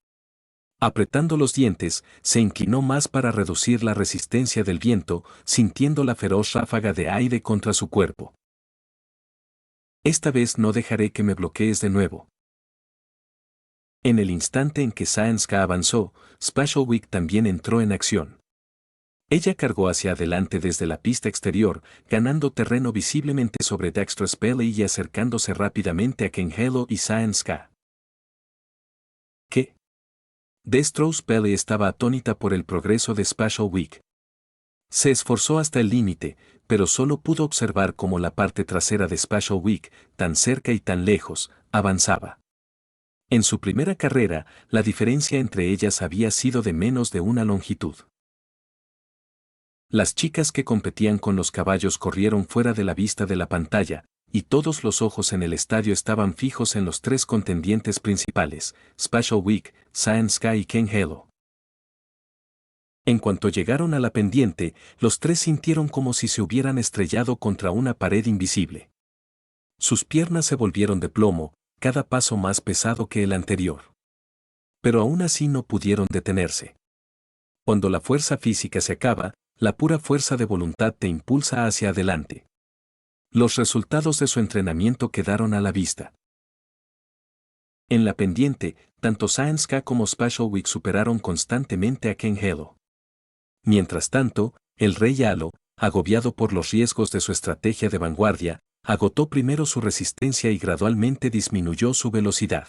Apretando los dientes, se inclinó más para reducir la resistencia del viento, sintiendo la feroz ráfaga de aire contra su cuerpo. Esta vez no dejaré que me bloquees de nuevo. En el instante en que Science K avanzó, Special Week también entró en acción. Ella cargó hacia adelante desde la pista exterior, ganando terreno visiblemente sobre Dextrous Belly y acercándose rápidamente a Ken Halo y Science K. ¿Qué? Dextrous Belly estaba atónita por el progreso de Special Week. Se esforzó hasta el límite, pero solo pudo observar cómo la parte trasera de Special Week, tan cerca y tan lejos, avanzaba. En su primera carrera, la diferencia entre ellas había sido de menos de una longitud. Las chicas que competían con los caballos corrieron fuera de la vista de la pantalla, y todos los ojos en el estadio estaban fijos en los tres contendientes principales, Special Week, Science K y Ken Halo. En cuanto llegaron a la pendiente, los tres sintieron como si se hubieran estrellado contra una pared invisible. Sus piernas se volvieron de plomo, cada paso más pesado que el anterior. Pero aún así no pudieron detenerse. Cuando la fuerza física se acaba, la pura fuerza de voluntad te impulsa hacia adelante. Los resultados de su entrenamiento quedaron a la vista. En la pendiente, tanto Science K como Special Week superaron constantemente a Ken Halo. Mientras tanto, el Rey Halo, agobiado por los riesgos de su estrategia de vanguardia, agotó primero su resistencia y gradualmente disminuyó su velocidad.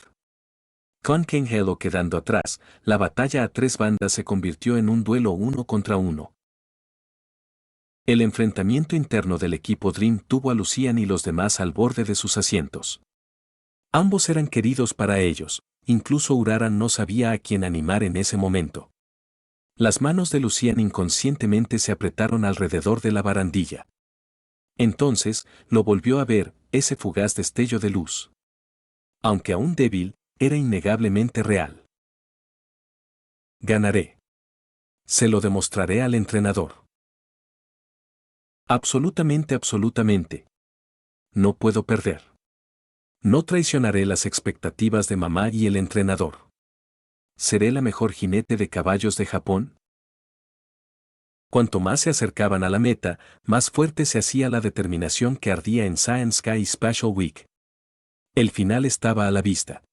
Con Ken Halo quedando atrás, la batalla a tres bandas se convirtió en un duelo 1 contra 1. El enfrentamiento interno del equipo Dream tuvo a Lucian y los demás al borde de sus asientos. Ambos eran queridos para ellos, incluso Urara no sabía a quién animar en ese momento. Las manos de Lucian inconscientemente se apretaron alrededor de la barandilla. Entonces, lo volvió a ver, ese fugaz destello de luz. Aunque aún débil, era innegablemente real. Ganaré. Se lo demostraré al entrenador. Absolutamente, absolutamente. No puedo perder. No traicionaré las expectativas de mamá y el entrenador. ¿Seré la mejor jinete de caballos de Japón? Cuanto más se acercaban a la meta, más fuerte se hacía la determinación que ardía en Science Sky y Special Week. El final estaba a la vista.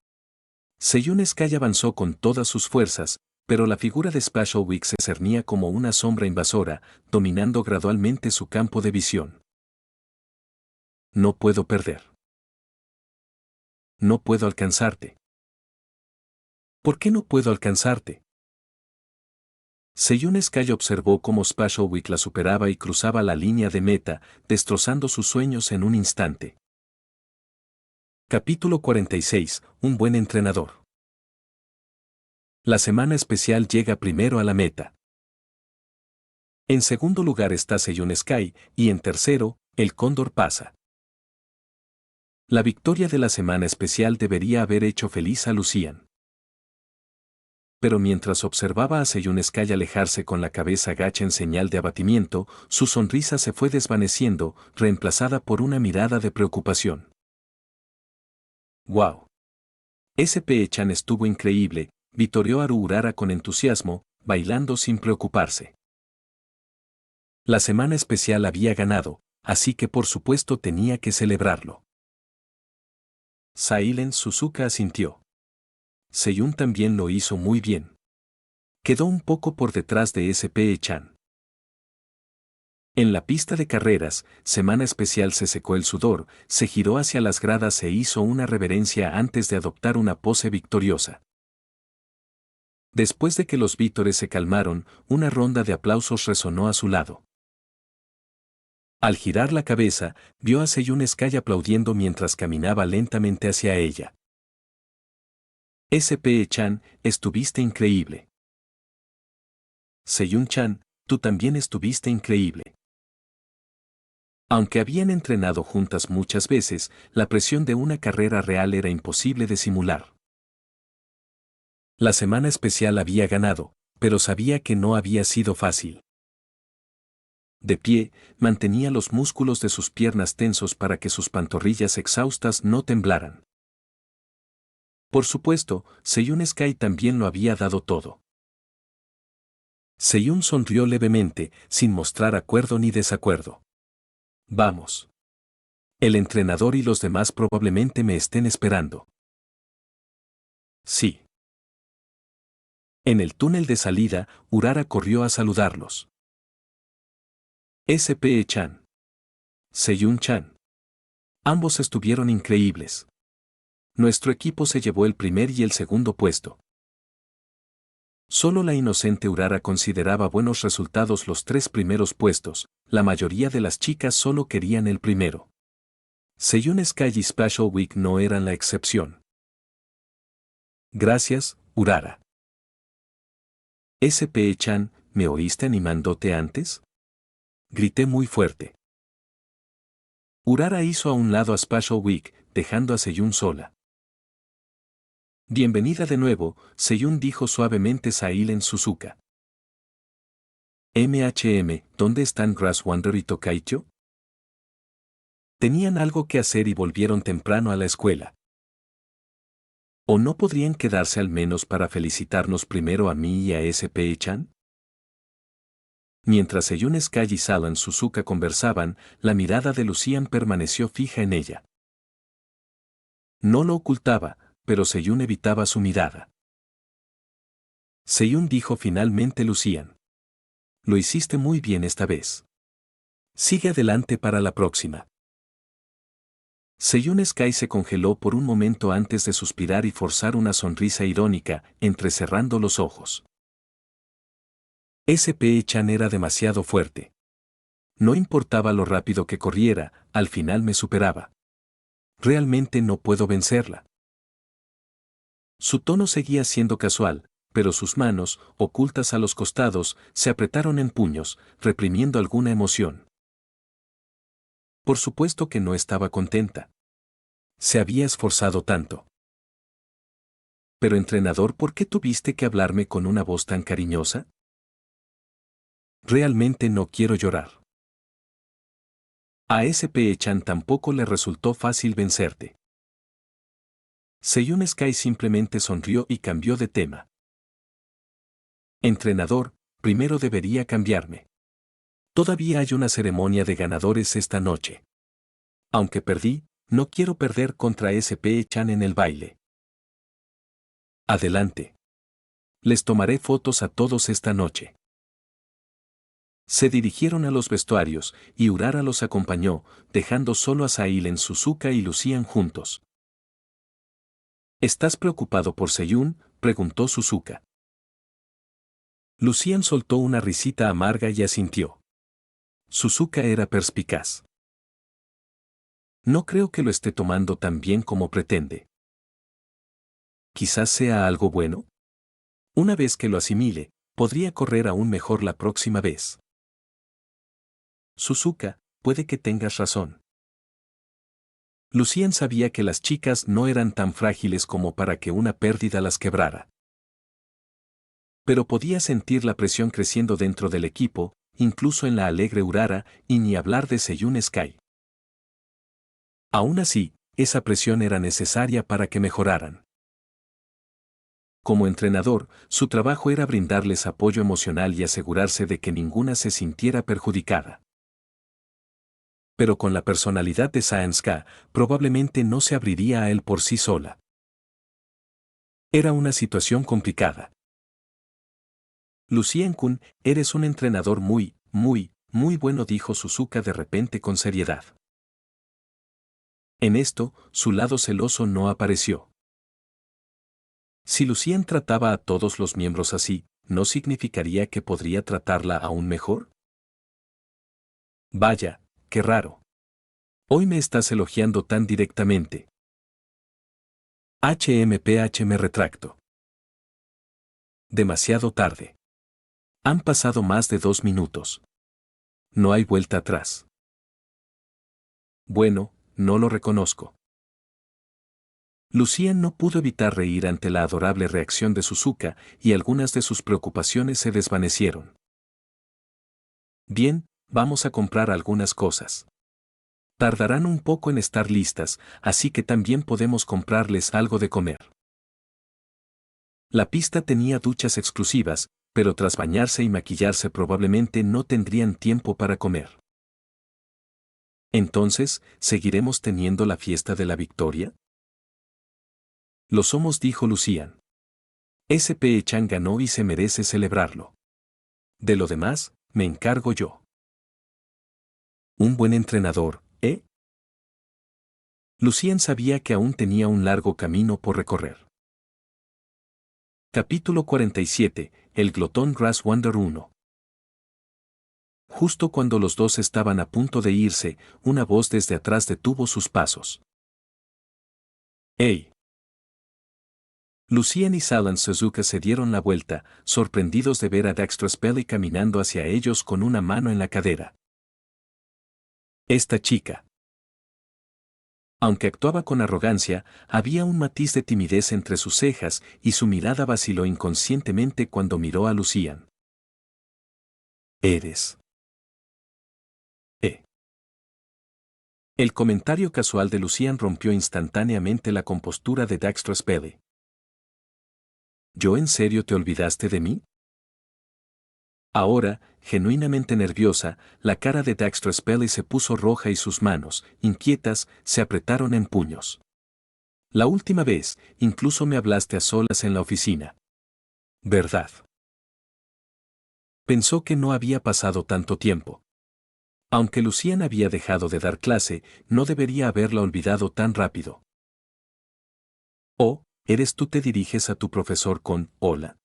Seiyun Sky avanzó con todas sus fuerzas, Pero la figura de Spashowik se cernía como una sombra invasora, dominando gradualmente su campo de visión. No puedo perder. No puedo alcanzarte. ¿Por qué no puedo alcanzarte? Seiyun Sky observó cómo Spashowik la superaba y cruzaba la línea de meta, destrozando sus sueños en un instante. Capítulo 46. Un buen entrenador. La semana especial llega primero a la meta. En segundo lugar está Seiyun Sky, y en tercero, el Cóndor pasa. La victoria de la semana especial debería haber hecho feliz a Lucian. Pero mientras observaba a Seiyun Sky alejarse con la cabeza gacha en señal de abatimiento, su sonrisa se fue desvaneciendo, reemplazada por una mirada de preocupación. ¡Wow! SP-chan estuvo increíble, vitoreó a Urara con entusiasmo, bailando sin preocuparse. La semana especial había ganado, así que por supuesto tenía que celebrarlo. Sailen Suzuka asintió. Seiyun también lo hizo muy bien. Quedó un poco por detrás de SP-chan. En la pista de carreras, semana especial se secó el sudor, se giró hacia las gradas e hizo una reverencia antes de adoptar una pose victoriosa. Después de que los vítores se calmaron, una ronda de aplausos resonó a su lado. Al girar la cabeza, vio a Seiyun Sky aplaudiendo mientras caminaba lentamente hacia ella. SP-chan, estuviste increíble. Seiyun-chan, tú también estuviste increíble. Aunque habían entrenado juntas muchas veces, la presión de una carrera real era imposible de simular. La semana especial había ganado, pero sabía que no había sido fácil. De pie, mantenía los músculos de sus piernas tensos para que sus pantorrillas exhaustas no temblaran. Por supuesto, Seiyun Sky también lo había dado todo. Seiyun sonrió levemente, sin mostrar acuerdo ni desacuerdo. Vamos. El entrenador y los demás probablemente me estén esperando. Sí. En el túnel de salida, Urara corrió a saludarlos. SP-chan. Seiyun-chan. Ambos estuvieron increíbles. Nuestro equipo se llevó el primer y el segundo puesto. Solo la inocente Urara consideraba buenos resultados los 3 primeros puestos, la mayoría de las chicas solo querían el primero. Seiyun Sky y Spashowik no eran la excepción. Gracias, Urara. SP-chan, ¿me oíste animándote antes? Grité muy fuerte. Urara hizo a un lado a Spashowik, dejando a Seiyun sola. Bienvenida de nuevo, Seiyun dijo suavemente Sailen Suzuka. ¿Dónde están Grasswander y Tokaicho? Tenían algo que hacer y volvieron temprano a la escuela. ¿O no podrían quedarse al menos para felicitarnos primero a mí y a SP-chan? Mientras Seiyun Sky y Sailen Suzuka conversaban, la mirada de Lucian permaneció fija en ella. No lo ocultaba, pero Seiyun evitaba su mirada. Seiyun dijo finalmente Lucian. Lo hiciste muy bien esta vez. Sigue adelante para la próxima. Seiyun Sky se congeló por un momento antes de suspirar y forzar una sonrisa irónica, entrecerrando los ojos. SP-chan era demasiado fuerte. No importaba lo rápido que corriera, al final me superaba. Realmente no puedo vencerla. Su tono seguía siendo casual, pero sus manos, ocultas a los costados, se apretaron en puños, reprimiendo alguna emoción. Por supuesto que no estaba contenta. Se había esforzado tanto. Pero entrenador, ¿por qué tuviste que hablarme con una voz tan cariñosa? Realmente no quiero llorar. A SP-chan tampoco le resultó fácil vencerte. Seiyun Sky simplemente sonrió y cambió de tema. Entrenador, primero debería cambiarme. Todavía hay una ceremonia de ganadores esta noche. Aunque perdí, no quiero perder contra SP-chan en el baile. Adelante. Les tomaré fotos a todos esta noche. Se dirigieron a los vestuarios, y Urara los acompañó, dejando solo a Sailen Suzuka y Lucian juntos. ¿Estás preocupado por Seiyun?, preguntó Suzuka. Lucian soltó una risita amarga y asintió. Suzuka era perspicaz. No creo que lo esté tomando tan bien como pretende. Quizás sea algo bueno. Una vez que lo asimile, podría correr aún mejor la próxima vez. Suzuka, puede que tengas razón. Lucian sabía que las chicas no eran tan frágiles como para que una pérdida las quebrara. Pero podía sentir la presión creciendo dentro del equipo, incluso en la alegre Urara, y ni hablar de Seiyun Sky. Aún así, esa presión era necesaria para que mejoraran. Como entrenador, su trabajo era brindarles apoyo emocional y asegurarse de que ninguna se sintiera perjudicada. Pero con la personalidad de Saenska, probablemente no se abriría a él por sí sola. Era una situación complicada. Lucien-kun, eres un entrenador muy bueno, dijo Suzuka de repente con seriedad. En esto, su lado celoso no apareció. Si Lucien trataba a todos los miembros así, ¿no significaría que podría tratarla aún mejor? Vaya, qué raro. Hoy me estás elogiando tan directamente. Me retracto. Demasiado tarde. Han pasado más de 2 minutos. No hay vuelta atrás. Bueno, no lo reconozco. Lucien no pudo evitar reír ante la adorable reacción de Suzuka y algunas de sus preocupaciones se desvanecieron. Bien, vamos a comprar algunas cosas. Tardarán un poco en estar listas, así que también podemos comprarles algo de comer. La pista tenía duchas exclusivas, pero tras bañarse y maquillarse probablemente no tendrían tiempo para comer. Entonces, ¿seguiremos teniendo la fiesta de la victoria? Lo somos, dijo Lucian. SP-chan ganó y se merece celebrarlo. De lo demás, me encargo yo. Un buen entrenador, ¿eh? Lucian sabía que aún tenía un largo camino por recorrer. Capítulo 47, El glotón Grass Wander 1. Justo cuando los dos estaban a punto de irse, una voz desde atrás detuvo sus pasos. ¡Ey! Lucien y Salan Suzuka se dieron la vuelta, sorprendidos de ver a Dexter Spelly caminando hacia ellos con una mano en la cadera. Esta chica. Aunque actuaba con arrogancia, había un matiz de timidez entre sus cejas y su mirada vaciló inconscientemente cuando miró a Lucian. Eres. El comentario casual de Lucian rompió instantáneamente la compostura de Dexter Spelly. ¿Yo en serio te olvidaste de mí? Ahora, genuinamente nerviosa, la cara de Dexter Spelly se puso roja y sus manos, inquietas, se apretaron en puños. La última vez, incluso me hablaste a solas en la oficina. ¿Verdad? Pensó que no había pasado tanto tiempo. Aunque Lucian había dejado de dar clase, no debería haberla olvidado tan rápido. Oh, ¿eres tú? Te diriges a tu profesor con hola.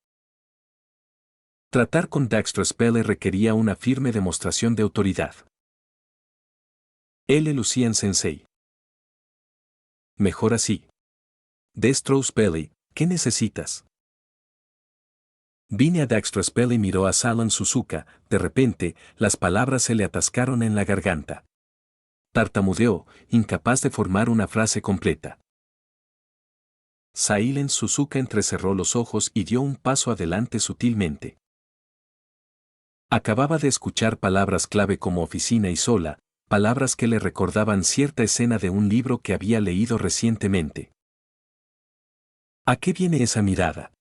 Tratar con Dexter Spelly requería una firme demostración de autoridad. Lucian Sensei. Mejor así. Dexter Spelly, ¿qué necesitas? Vine a Dexter Spelly, miró a Salan Suzuka, de repente, las palabras se le atascaron en la garganta. Tartamudeó, incapaz de formar una frase completa. Sailen Suzuka entrecerró los ojos y dio un paso adelante sutilmente. Acababa de escuchar palabras clave como oficina y sola, palabras que le recordaban cierta escena de un libro que había leído recientemente. ¿A qué viene esa mirada?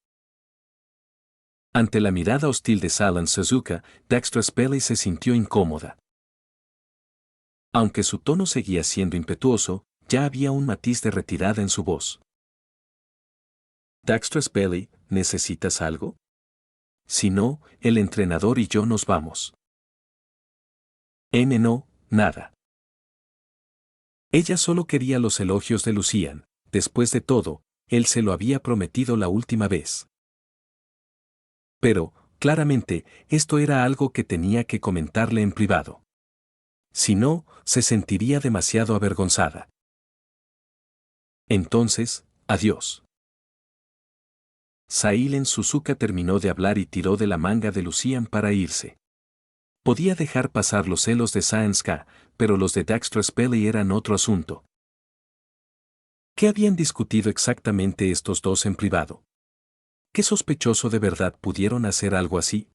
Ante la mirada hostil de Salan Suzuka, Dexter Spelly se sintió incómoda. Aunque su tono seguía siendo impetuoso, ya había un matiz de retirada en su voz. Dexter Spelly, ¿necesitas algo? Si no, el entrenador y yo nos vamos. No, nada. Ella solo quería los elogios de Lucian. Después de todo, él se lo había prometido la última vez. Pero, claramente, esto era algo que tenía que comentarle en privado. Si no, se sentiría demasiado avergonzada. Entonces, adiós. Sailen Suzuka terminó de hablar y tiró de la manga de Lucian para irse. Podía dejar pasar los celos de Science-K, pero los de Daxter Spelly eran otro asunto. ¿Qué habían discutido exactamente estos dos en privado? ¿Qué sospechoso de verdad pudieron hacer algo así?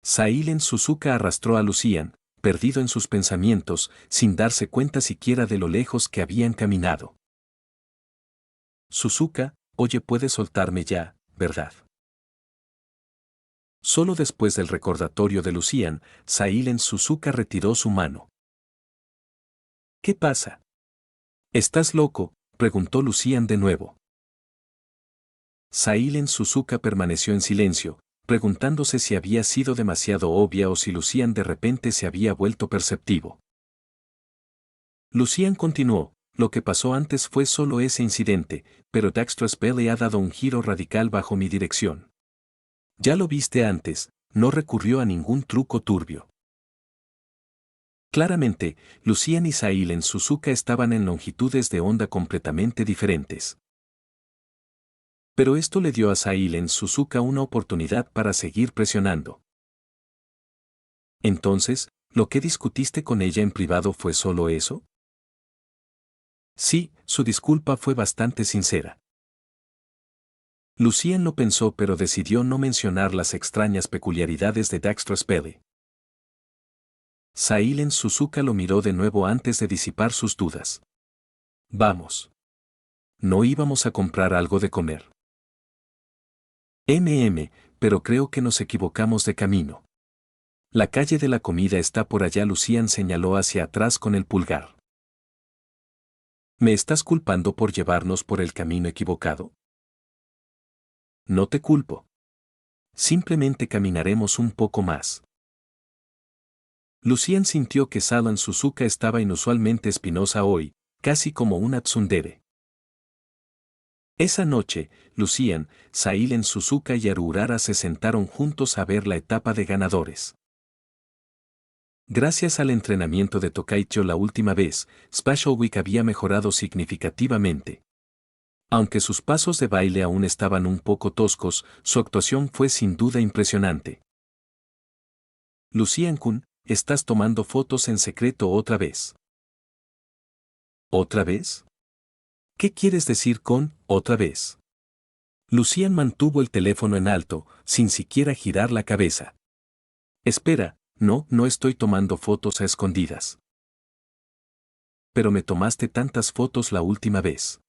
Sailen Suzuka arrastró a Lucian, perdido en sus pensamientos, sin darse cuenta siquiera de lo lejos que habían caminado. Suzuka, oye, puedes soltarme ya, ¿verdad? Solo después del recordatorio de Lucian, Sailen Suzuka retiró su mano. ¿Qué pasa? ¿Estás loco?, preguntó Lucian de nuevo. Sailen Suzuka permaneció en silencio, preguntándose si había sido demasiado obvia o si Lucian de repente se había vuelto perceptivo. Lucian continuó, lo que pasó antes fue solo ese incidente, pero Daxter Spelly ha dado un giro radical bajo mi dirección. Ya lo viste antes, no recurrió a ningún truco turbio. Claramente, Lucian y Sailen Suzuka estaban en longitudes de onda completamente diferentes. Pero esto le dio a Sailen Suzuka una oportunidad para seguir presionando. Entonces, ¿lo que discutiste con ella en privado fue solo eso? Sí, su disculpa fue bastante sincera. Lucian lo pensó pero decidió no mencionar las extrañas peculiaridades de Daxter Spelly. Sailen Suzuka lo miró de nuevo antes de disipar sus dudas. Vamos. ¿No íbamos a comprar algo de comer? Pero creo que nos equivocamos de camino. La calle de la comida está por allá. Lucian señaló hacia atrás con el pulgar. ¿Me estás culpando por llevarnos por el camino equivocado? No te culpo. Simplemente caminaremos un poco más. Lucian sintió que Sailen Suzuka estaba inusualmente espinosa hoy, casi como una tsundere. Esa noche, Lucian, Sailen Suzuka y Haru Urara se sentaron juntos a ver la etapa de ganadores. Gracias al entrenamiento de Tokaicho la última vez, Special Week había mejorado significativamente. Aunque sus pasos de baile aún estaban un poco toscos, su actuación fue sin duda impresionante. Lucian-kun, estás tomando fotos en secreto otra vez. ¿Otra vez? ¿Qué quieres decir con otra vez? Lucian mantuvo el teléfono en alto, sin siquiera girar la cabeza. Espera, no estoy tomando fotos a escondidas. Pero me tomaste tantas fotos la última vez.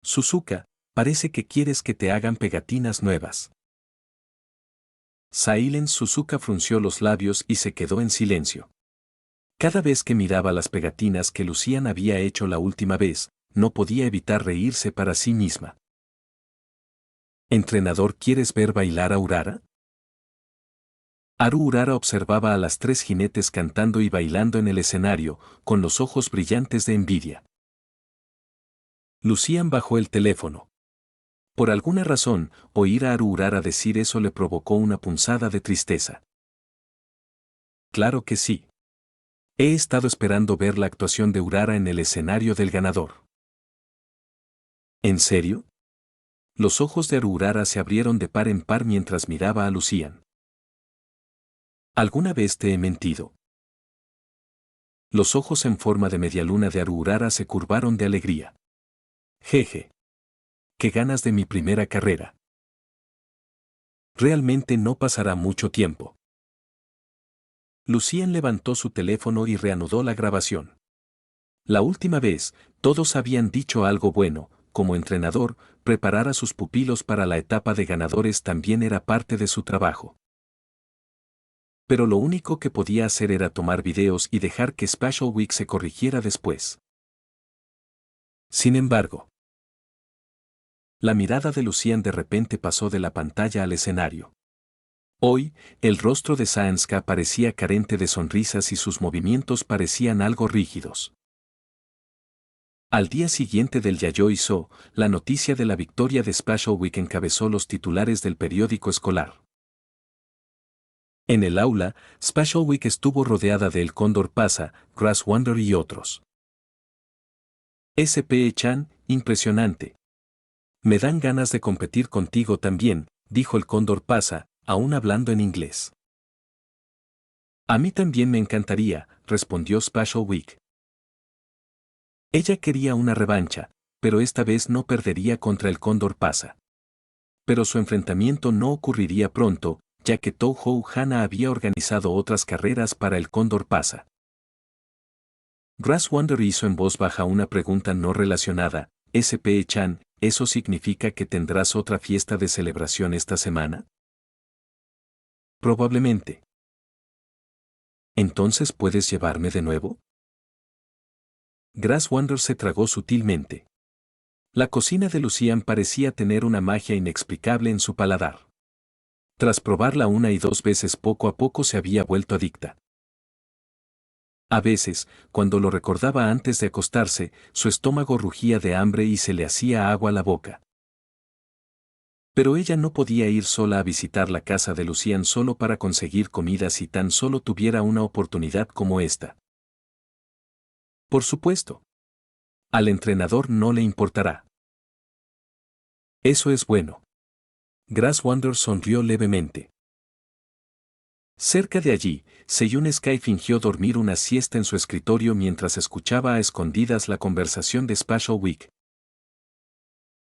Suzuka, parece que quieres que te hagan pegatinas nuevas. Sailen Suzuka frunció los labios y se quedó en silencio. Cada vez que miraba las pegatinas que Lucian había hecho la última vez, no podía evitar reírse para sí misma. ¿Entrenador, quieres ver bailar a Urara? Haru Urara observaba a las tres jinetes cantando y bailando en el escenario, con los ojos brillantes de envidia. Lucian bajó el teléfono. Por alguna razón, oír a Haru Urara decir eso le provocó una punzada de tristeza. Claro que sí. He estado esperando ver la actuación de Urara en el escenario del ganador. ¿En serio? Los ojos de Haru Urara se abrieron de par en par mientras miraba a Lucian. ¿Alguna vez te he mentido? Los ojos en forma de medialuna de Haru Urara se curvaron de alegría. Jeje. ¡Qué ganas de mi primera carrera! Realmente no pasará mucho tiempo. Lucian levantó su teléfono y reanudó la grabación. La última vez, todos habían dicho algo bueno. Como entrenador, preparar a sus pupilos para la etapa de ganadores también era parte de su trabajo. Pero lo único que podía hacer era tomar videos y dejar que Special Week se corrigiera después. Sin embargo, La mirada de Lucien de repente pasó de la pantalla al escenario. Hoy, el rostro de Saenska parecía carente de sonrisas y sus movimientos parecían algo rígidos. Al día siguiente del Yayoi So, la noticia de la victoria de Special Week encabezó los titulares del periódico escolar. En el aula, Special Week estuvo rodeada de El Cóndor Pasa, Grass Wonder y otros. S.P.E.Chan, impresionante. Me dan ganas de competir contigo también, dijo El Cóndor Pasa, aún hablando en inglés. A mí también me encantaría, respondió Special Week. Ella quería una revancha, pero esta vez no perdería contra El Cóndor Pasa. Pero su enfrentamiento no ocurriría pronto, ya que Touhou Hana había organizado otras carreras para El Cóndor Pasa. Grass Wonder hizo en voz baja una pregunta no relacionada. S.P.E.Chan, ¿eso significa que tendrás otra fiesta de celebración esta semana? Probablemente. ¿Entonces puedes llevarme de nuevo? Grass Wonder se tragó sutilmente. La cocina de Lucian parecía tener una magia inexplicable en su paladar. Tras probarla una y dos veces poco a poco se había vuelto adicta. A veces, cuando lo recordaba antes de acostarse, su estómago rugía de hambre y se le hacía agua a la boca. Pero ella no podía ir sola a visitar la casa de Lucian solo para conseguir comida si tan solo tuviera una oportunidad como esta. Por supuesto. Al entrenador no le importará. Eso es bueno. Grass Wonder sonrió levemente. Cerca de allí, Seiyun Sky fingió dormir una siesta en su escritorio mientras escuchaba a escondidas la conversación de Special Week.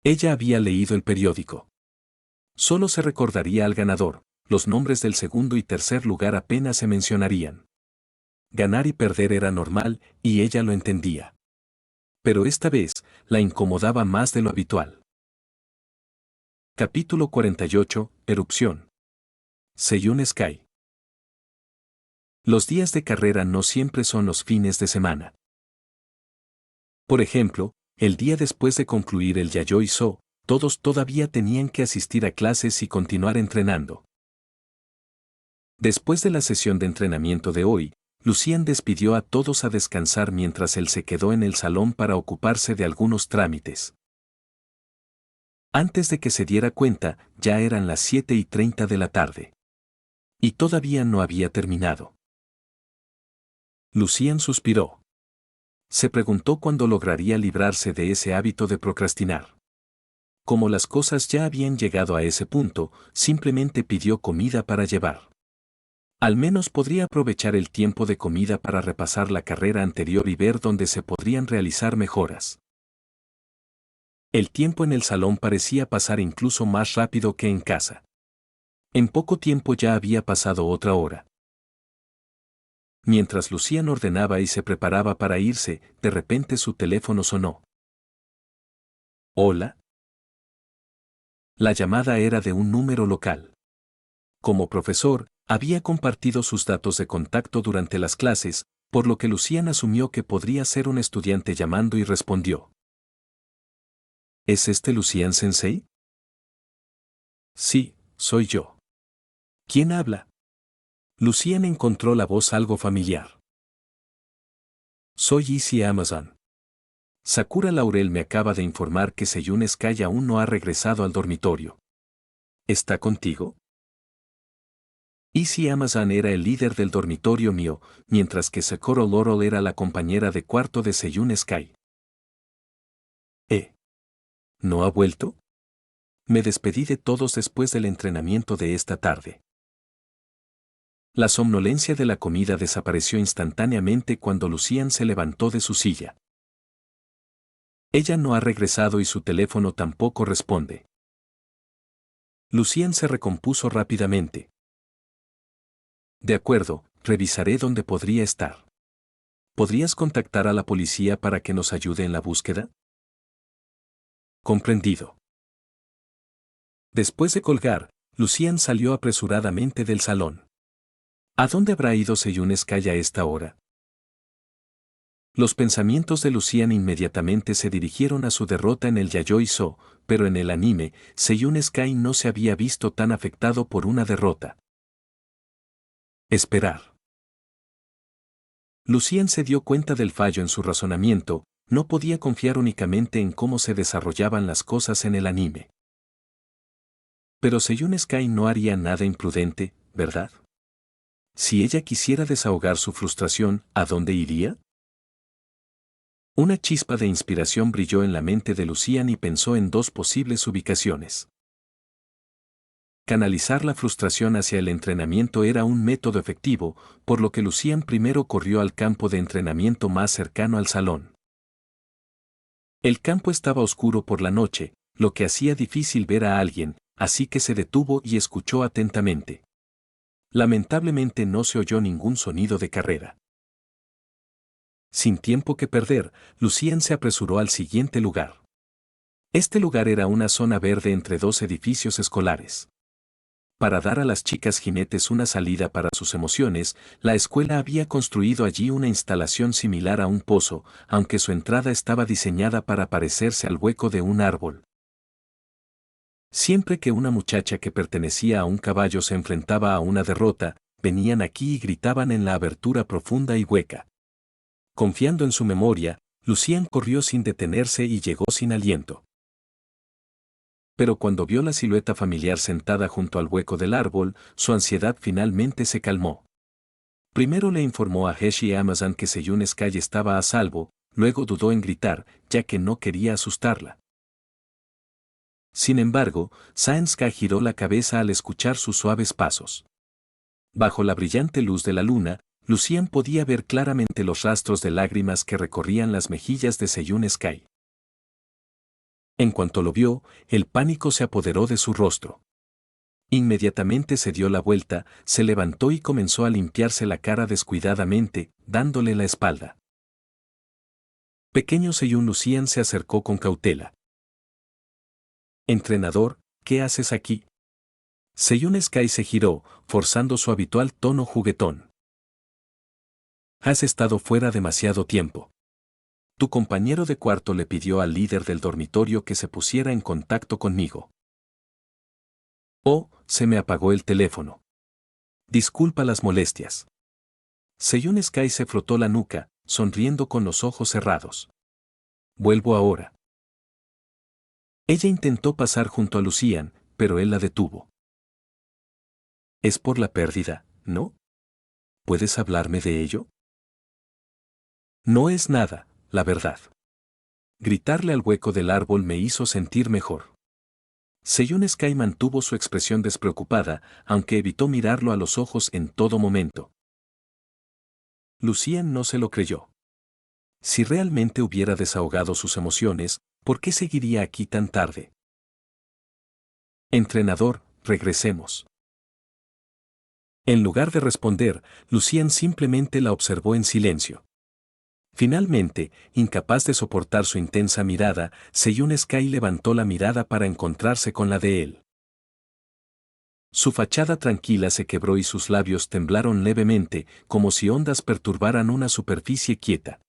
Ella había leído el periódico. Solo se recordaría al ganador, los nombres del segundo y tercer lugar apenas se mencionarían. Ganar y perder era normal, y ella lo entendía. Pero esta vez, la incomodaba más de lo habitual. Capítulo 48, Erupción. Seiyun Sky. Los días de carrera no siempre son los fines de semana. Por ejemplo, el día después de concluir el Yayoi So, todos todavía tenían que asistir a clases y continuar entrenando. Después de la sesión de entrenamiento de hoy, Lucian despidió a todos a descansar mientras él se quedó en el salón para ocuparse de algunos trámites. Antes de que se diera cuenta, ya eran las 7:30 de la tarde. Y todavía no había terminado. Lucian suspiró. Se preguntó cuándo lograría librarse de ese hábito de procrastinar. Como las cosas ya habían llegado a ese punto, simplemente pidió comida para llevar. Al menos podría aprovechar el tiempo de comida para repasar la carrera anterior y ver dónde se podrían realizar mejoras. El tiempo en el salón parecía pasar incluso más rápido que en casa. En poco tiempo ya había pasado otra hora. Mientras Lucian ordenaba y se preparaba para irse, de repente su teléfono sonó. ¿Hola? La llamada era de un número local. Como profesor, había compartido sus datos de contacto durante las clases, por lo que Lucian asumió que podría ser un estudiante llamando y respondió. ¿Es este Lucian Sensei? Sí, soy yo. ¿Quién habla? Lucian encontró la voz algo familiar. Soy Easy Amazon. Sakura Laurel me acaba de informar que Seiyun Sky aún no ha regresado al dormitorio. ¿Está contigo? Easy Amazon era el líder del dormitorio mío, mientras que Sakura Laurel era la compañera de cuarto de Seiyun Sky. ¿No ha vuelto? Me despedí de todos después del entrenamiento de esta tarde. La somnolencia de la comida desapareció instantáneamente cuando Lucian se levantó de su silla. Ella no ha regresado y su teléfono tampoco responde. Lucian se recompuso rápidamente. De acuerdo, revisaré dónde podría estar. ¿Podrías contactar a la policía para que nos ayude en la búsqueda? Comprendido. Después de colgar, Lucian salió apresuradamente del salón. ¿A dónde habrá ido Seiyun Sky a esta hora? Los pensamientos de Lucian inmediatamente se dirigieron a su derrota en el Yayoi-So, pero en el anime, Seiyun Sky no se había visto tan afectado por una derrota. Esperar. Lucian se dio cuenta del fallo en su razonamiento, no podía confiar únicamente en cómo se desarrollaban las cosas en el anime. Pero Seiyun Sky no haría nada imprudente, ¿verdad? Si ella quisiera desahogar su frustración, ¿a dónde iría? Una chispa de inspiración brilló en la mente de Lucian y pensó en dos posibles ubicaciones. Canalizar la frustración hacia el entrenamiento era un método efectivo, por lo que Lucian primero corrió al campo de entrenamiento más cercano al salón. El campo estaba oscuro por la noche, lo que hacía difícil ver a alguien, así que se detuvo y escuchó atentamente. Lamentablemente no se oyó ningún sonido de carrera. Sin tiempo que perder, Lucian se apresuró al siguiente lugar. Este lugar era una zona verde entre dos edificios escolares. Para dar a las chicas jinetes una salida para sus emociones, la escuela había construido allí una instalación similar a un pozo, aunque su entrada estaba diseñada para parecerse al hueco de un árbol. Siempre que una muchacha que pertenecía a un caballo se enfrentaba a una derrota, venían aquí y gritaban en la abertura profunda y hueca. Confiando en su memoria, Lucian corrió sin detenerse y llegó sin aliento. Pero cuando vio la silueta familiar sentada junto al hueco del árbol, su ansiedad finalmente se calmó. Primero le informó a Heshi Amazon que Seiyun Sky estaba a salvo, luego dudó en gritar, ya que no quería asustarla. Sin embargo, Sky giró la cabeza al escuchar sus suaves pasos. Bajo la brillante luz de la luna, Lucian podía ver claramente los rastros de lágrimas que recorrían las mejillas de Seiyun Sky. En cuanto lo vio, el pánico se apoderó de su rostro. Inmediatamente se dio la vuelta, se levantó y comenzó a limpiarse la cara descuidadamente, dándole la espalda. Pequeño Seiyun Lucian se acercó con cautela. «Entrenador, ¿qué haces aquí?» Seiyun Sky se giró, forzando su habitual tono juguetón. «Has estado fuera demasiado tiempo. Tu compañero de cuarto le pidió al líder del dormitorio que se pusiera en contacto conmigo. Oh, se me apagó el teléfono. Disculpa las molestias». Seiyun Sky se frotó la nuca, sonriendo con los ojos cerrados. «Vuelvo ahora». Ella intentó pasar junto a Lucian, pero él la detuvo. «Es por la pérdida, ¿no? ¿Puedes hablarme de ello?» «No es nada, la verdad». Gritarle al hueco del árbol me hizo sentir mejor. Seiyun Sky mantuvo su expresión despreocupada, aunque evitó mirarlo a los ojos en todo momento. Lucian no se lo creyó. Si realmente hubiera desahogado sus emociones, ¿por qué seguiría aquí tan tarde? «Entrenador, regresemos». En lugar de responder, Lucian simplemente la observó en silencio. Finalmente, incapaz de soportar su intensa mirada, Seiyun Sky levantó la mirada para encontrarse con la de él. Su fachada tranquila se quebró y sus labios temblaron levemente, como si ondas perturbaran una superficie quieta.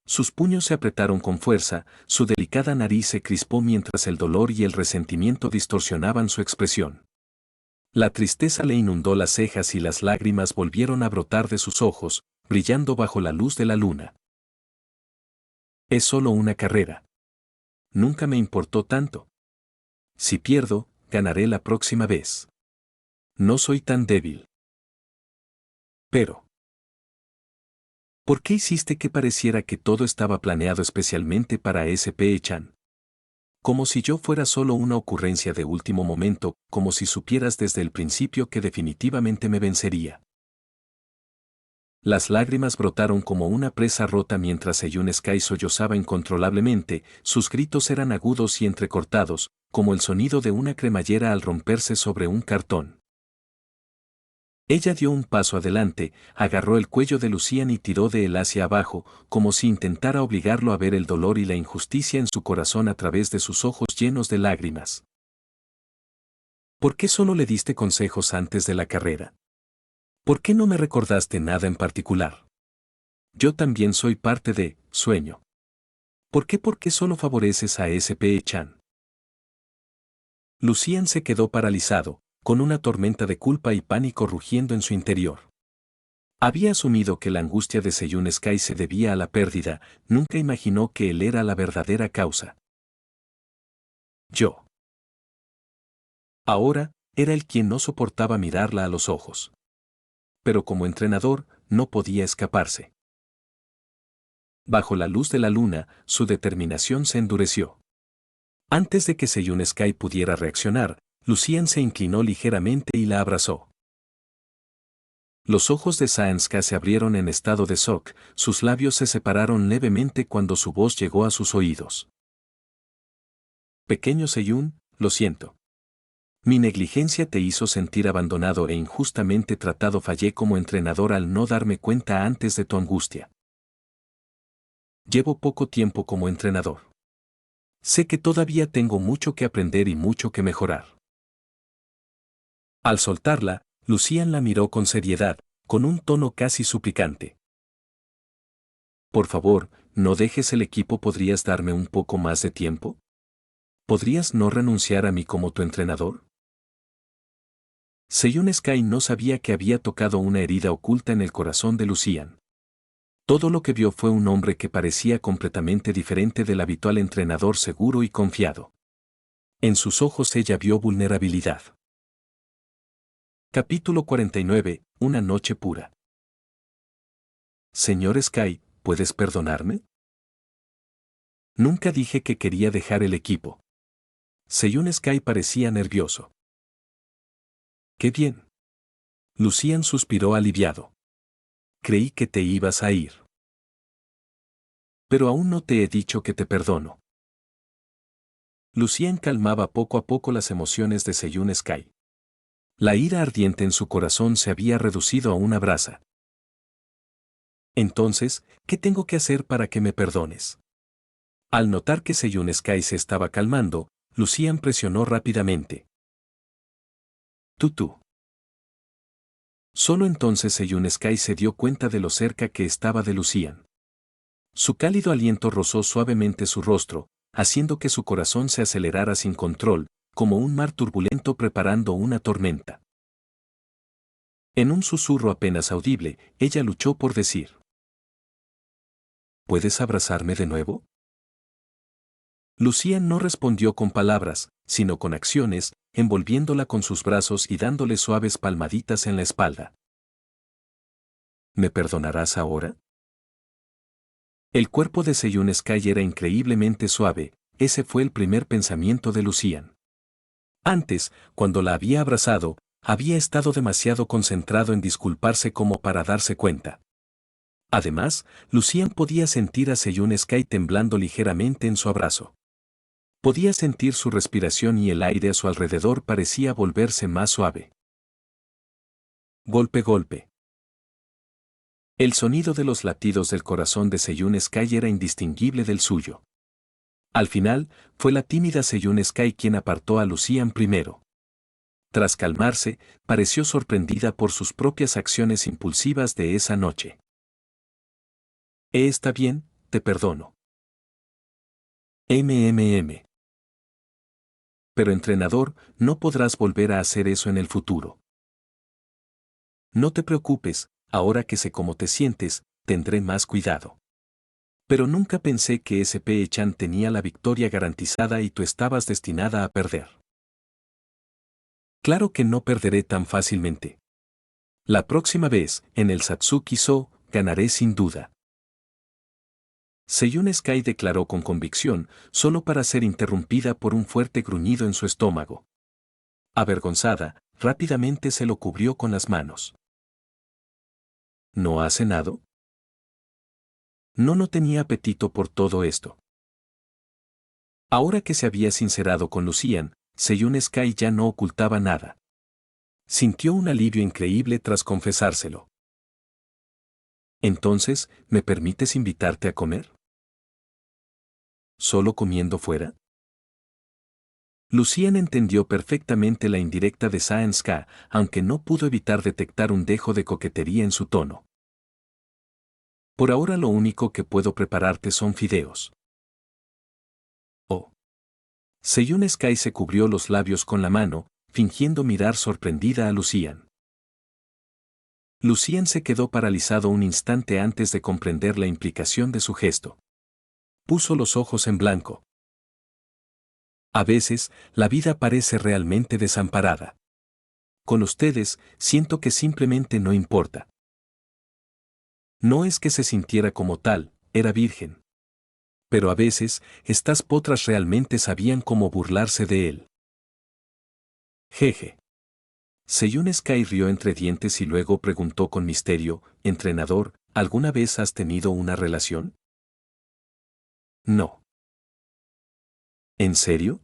Sus puños se apretaron con fuerza, su delicada nariz se crispó mientras el dolor y el resentimiento distorsionaban su expresión. La tristeza le inundó las cejas y las lágrimas volvieron a brotar de sus ojos, brillando bajo la luz de la luna. «Es solo una carrera. Nunca me importó tanto. Si pierdo, ganaré la próxima vez. No soy tan débil». «Pero, ¿por qué hiciste que pareciera que todo estaba planeado especialmente para SP-chan? Como si yo fuera solo una ocurrencia de último momento, como si supieras desde el principio que definitivamente me vencería». Las lágrimas brotaron como una presa rota mientras Seiyun Sky sollozaba incontrolablemente, sus gritos eran agudos y entrecortados, como el sonido de una cremallera al romperse sobre un cartón. Ella dio un paso adelante, agarró el cuello de Lucian y tiró de él hacia abajo, como si intentara obligarlo a ver el dolor y la injusticia en su corazón a través de sus ojos llenos de lágrimas. «¿Por qué solo le diste consejos antes de la carrera? ¿Por qué no me recordaste nada en particular?» Yo también soy parte de sueño. ¿Por qué? ¿Por qué solo favoreces a SP-chan? Lucian se quedó paralizado, con una tormenta de culpa y pánico rugiendo en su interior. Había asumido que la angustia de Seiyun Sky se debía a la pérdida, nunca imaginó que él era la verdadera causa. Yo. Ahora, era él quien no soportaba mirarla a los ojos. Pero como entrenador, no podía escaparse. Bajo la luz de la luna, su determinación se endureció. Antes de que Seiyun Sky pudiera reaccionar, Lucian se inclinó ligeramente y la abrazó. Los ojos de Saiyanska se abrieron en estado de shock, sus labios se separaron levemente cuando su voz llegó a sus oídos. Pequeño Seiyun, lo siento. Mi negligencia te hizo sentir abandonado e injustamente tratado. Fallé como entrenador al no darme cuenta antes de tu angustia. Llevo poco tiempo como entrenador. Sé que todavía tengo mucho que aprender y mucho que mejorar. Al soltarla, Lucian la miró con seriedad, con un tono casi suplicante. Por favor, no dejes el equipo. ¿Podrías darme un poco más de tiempo? ¿Podrías no renunciar a mí como tu entrenador? Seiyun Sky no sabía que había tocado una herida oculta en el corazón de Lucian. Todo lo que vio fue un hombre que parecía completamente diferente del habitual entrenador seguro y confiado. En sus ojos ella vio vulnerabilidad. Capítulo 49, una noche pura. Señor Sky, ¿puedes perdonarme? Nunca dije que quería dejar el equipo. Seiyun Sky parecía nervioso. ¡Qué bien! Lucian suspiró aliviado. Creí que te ibas a ir. Pero aún no te he dicho que te perdono. Lucian calmaba poco a poco las emociones de Seiyun Sky. La ira ardiente en su corazón se había reducido a una brasa. Entonces, ¿qué tengo que hacer para que me perdones? Al notar que Seiyun Sky se estaba calmando, Lucian presionó rápidamente. Tú. Solo entonces Seiyun Sky se dio cuenta de lo cerca que estaba de Lucian. Su cálido aliento rozó suavemente su rostro, haciendo que su corazón se acelerara sin control, como un mar turbulento preparando una tormenta. En un susurro apenas audible, ella luchó por decir: ¿puedes abrazarme de nuevo? Lucian no respondió con palabras, sino con acciones, envolviéndola con sus brazos y dándole suaves palmaditas en la espalda. ¿Me perdonarás ahora? El cuerpo de Seiyun Sky era increíblemente suave, ese fue el primer pensamiento de Lucian. Antes, cuando la había abrazado, había estado demasiado concentrado en disculparse como para darse cuenta. Además, Lucian podía sentir a Seiyun Sky temblando ligeramente en su abrazo. Podía sentir su respiración y el aire a su alrededor parecía volverse más suave. Golpe. El sonido de los latidos del corazón de Seiyun Sky era indistinguible del suyo. Al final, fue la tímida Seiyun Sky quien apartó a Lucian primero. Tras calmarse, pareció sorprendida por sus propias acciones impulsivas de esa noche. Está bien, te perdono. Pero entrenador, no podrás volver a hacer eso en el futuro. No te preocupes, ahora que sé cómo te sientes, tendré más cuidado. Pero nunca pensé que SP-chan tenía la victoria garantizada y tú estabas destinada a perder. Claro que no perderé tan fácilmente. La próxima vez, en el Satsuki-so, ganaré sin duda. Seiyun Sky declaró con convicción, solo para ser interrumpida por un fuerte gruñido en su estómago. Avergonzada, rápidamente se lo cubrió con las manos. ¿No ha cenado? No tenía apetito por todo esto. Ahora que se había sincerado con Lucian, Seiyun Sky ya no ocultaba nada. Sintió un alivio increíble tras confesárselo. Entonces, ¿me permites invitarte a comer? ¿Solo comiendo fuera? Lucian entendió perfectamente la indirecta de Saiyanska, aunque no pudo evitar detectar un dejo de coquetería en su tono. Por ahora lo único que puedo prepararte son fideos. Oh. Seiyun Sky se cubrió los labios con la mano, fingiendo mirar sorprendida a Lucian. Lucian se quedó paralizado un instante antes de comprender la implicación de su gesto. Puso los ojos en blanco. A veces, la vida parece realmente desamparada. Con ustedes, siento que simplemente no importa. No es que se sintiera como tal, era virgen. Pero a veces, estas potras realmente sabían cómo burlarse de él. Jeje. Seiyun Sky rió entre dientes y luego preguntó con misterio, «Entrenador, ¿alguna vez has tenido una relación?» No. ¿En serio?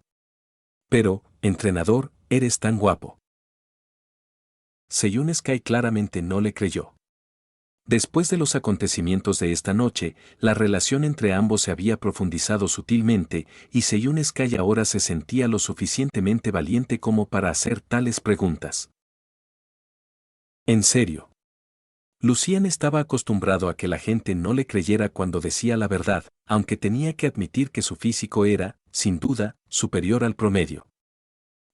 Pero, entrenador, eres tan guapo. Seiyun Sky claramente no le creyó. Después de los acontecimientos de esta noche, la relación entre ambos se había profundizado sutilmente, y Seiyun Sky ahora se sentía lo suficientemente valiente como para hacer tales preguntas. ¿En serio? Lucian estaba acostumbrado a que la gente no le creyera cuando decía la verdad, aunque tenía que admitir que su físico era, sin duda, superior al promedio.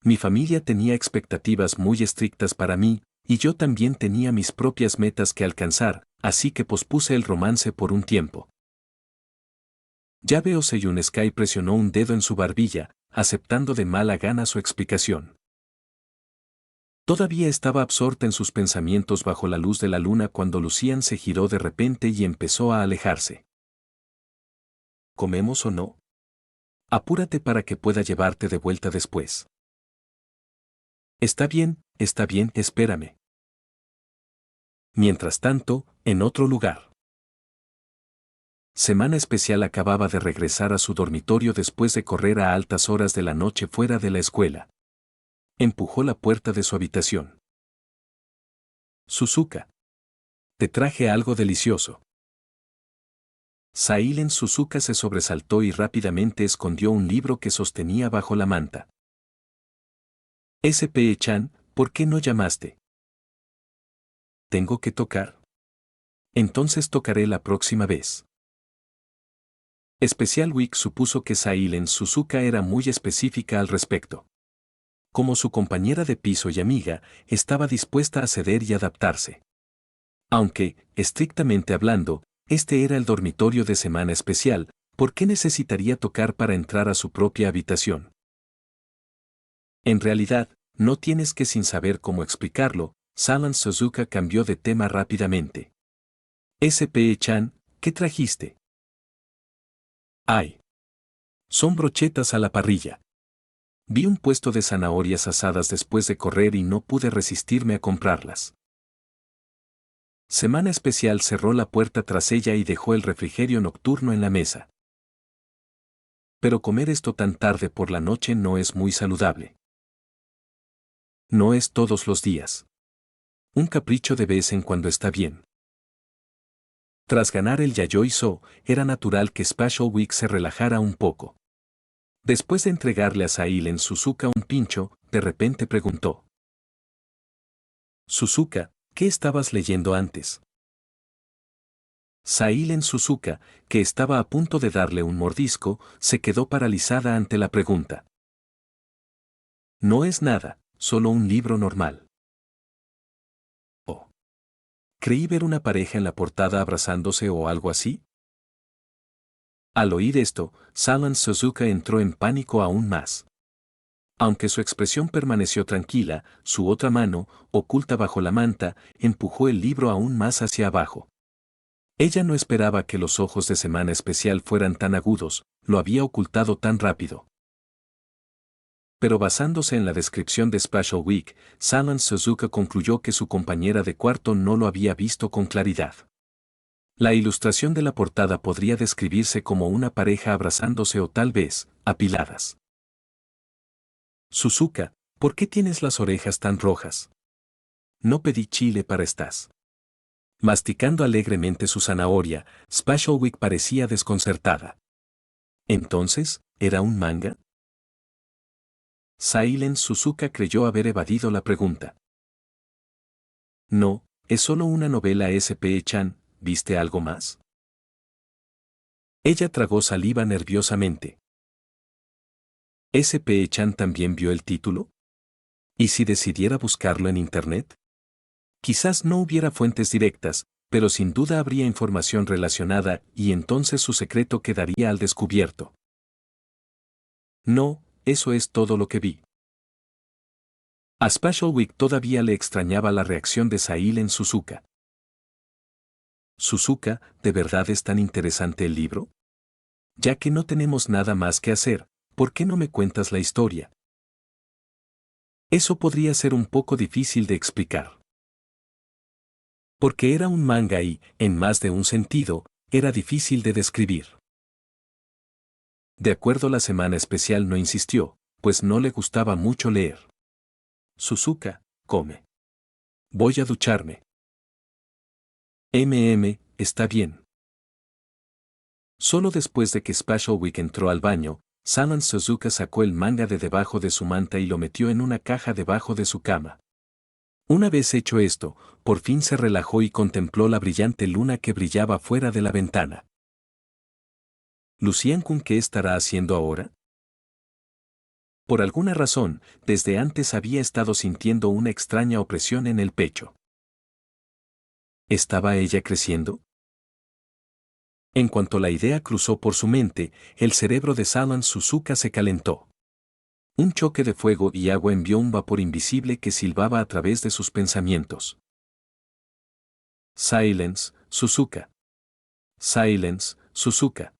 Mi familia tenía expectativas muy estrictas para mí, y yo también tenía mis propias metas que alcanzar, así que pospuse el romance por un tiempo. Ya veo. Seiyun Sky presionó un dedo en su barbilla, aceptando de mala gana su explicación. Todavía estaba absorta en sus pensamientos bajo la luz de la luna cuando Lucian se giró de repente y empezó a alejarse. ¿Comemos o no? Apúrate para que pueda llevarte de vuelta después. Está bien, espérame. Mientras tanto, en otro lugar. Semana Especial acababa de regresar a su dormitorio después de correr a altas horas de la noche fuera de la escuela. Empujó la puerta de su habitación. Suzuka. Te traje algo delicioso. Sailen Suzuka se sobresaltó y rápidamente escondió un libro que sostenía bajo la manta. SP-chan, ¿por qué no llamaste? ¿Tengo que tocar? Entonces tocaré la próxima vez. Special Week supuso que Sailen Suzuka era muy específica al respecto. Como su compañera de piso y amiga, estaba dispuesta a ceder y adaptarse. Aunque, estrictamente hablando, este era el dormitorio de Semana Especial, ¿por qué necesitaría tocar para entrar a su propia habitación? En realidad, no tienes que sin saber cómo explicarlo. Sailen Suzuka cambió de tema rápidamente. SP-chan, ¿qué trajiste? ¡Ay! Son brochetas a la parrilla. Vi un puesto de zanahorias asadas después de correr y no pude resistirme a comprarlas. Semana Especial cerró la puerta tras ella y dejó el refrigerio nocturno en la mesa. Pero comer esto tan tarde por la noche no es muy saludable. No es todos los días. Un capricho de vez en cuando está bien. Tras ganar el Yayoi-So, era natural que Special Week se relajara un poco. Después de entregarle a Sailen Suzuka un pincho, de repente preguntó. Suzuka, ¿qué estabas leyendo antes? Sailen Suzuka, que estaba a punto de darle un mordisco, se quedó paralizada ante la pregunta. No es nada, solo un libro normal. Oh. Creí ver una pareja en la portada abrazándose o algo así. Al oír esto, Sailen Suzuka entró en pánico aún más. Aunque su expresión permaneció tranquila, su otra mano, oculta bajo la manta, empujó el libro aún más hacia abajo. Ella no esperaba que los ojos de Semana Especial fueran tan agudos, lo había ocultado tan rápido. Pero basándose en la descripción de Special Week, Sailen Suzuka concluyó que su compañera de cuarto no lo había visto con claridad. La ilustración de la portada podría describirse como una pareja abrazándose o tal vez, apiladas. Suzuka, ¿por qué tienes las orejas tan rojas? No pedí chile para estas. Masticando alegremente su zanahoria, Special Week parecía desconcertada. ¿Entonces, era un manga? Sailen Suzuka creyó haber evadido la pregunta. No, es solo una novela. SP-chan, ¿viste algo más? Ella tragó saliva nerviosamente. ¿SP-chan también vio el título? ¿Y si decidiera buscarlo en Internet? Quizás no hubiera fuentes directas, pero sin duda habría información relacionada y entonces su secreto quedaría al descubierto. No, eso es todo lo que vi. A Special Week todavía le extrañaba la reacción de Sahil en Suzuka. Suzuka, ¿de verdad es tan interesante el libro? Ya que no tenemos nada más que hacer, ¿por qué no me cuentas la historia? Eso podría ser un poco difícil de explicar. Porque era un manga y, en más de un sentido, era difícil de describir. De acuerdo, la semana especial no insistió, pues no le gustaba mucho leer. Suzuka, come. Voy a ducharme. Está bien. Solo después de que Special Week entró al baño, Sanan Suzuka sacó el manga de debajo de su manta y lo metió en una caja debajo de su cama. Una vez hecho esto, por fin se relajó y contempló la brillante luna que brillaba fuera de la ventana. ¿Lucian-kun qué estará haciendo ahora? Por alguna razón, desde antes había estado sintiendo una extraña opresión en el pecho. ¿Estaba ella creciendo? En cuanto la idea cruzó por su mente, el cerebro de Sanan Suzuka se calentó. Un choque de fuego y agua envió un vapor invisible que silbaba a través de sus pensamientos. Silence, Suzuka. Silence, Suzuka.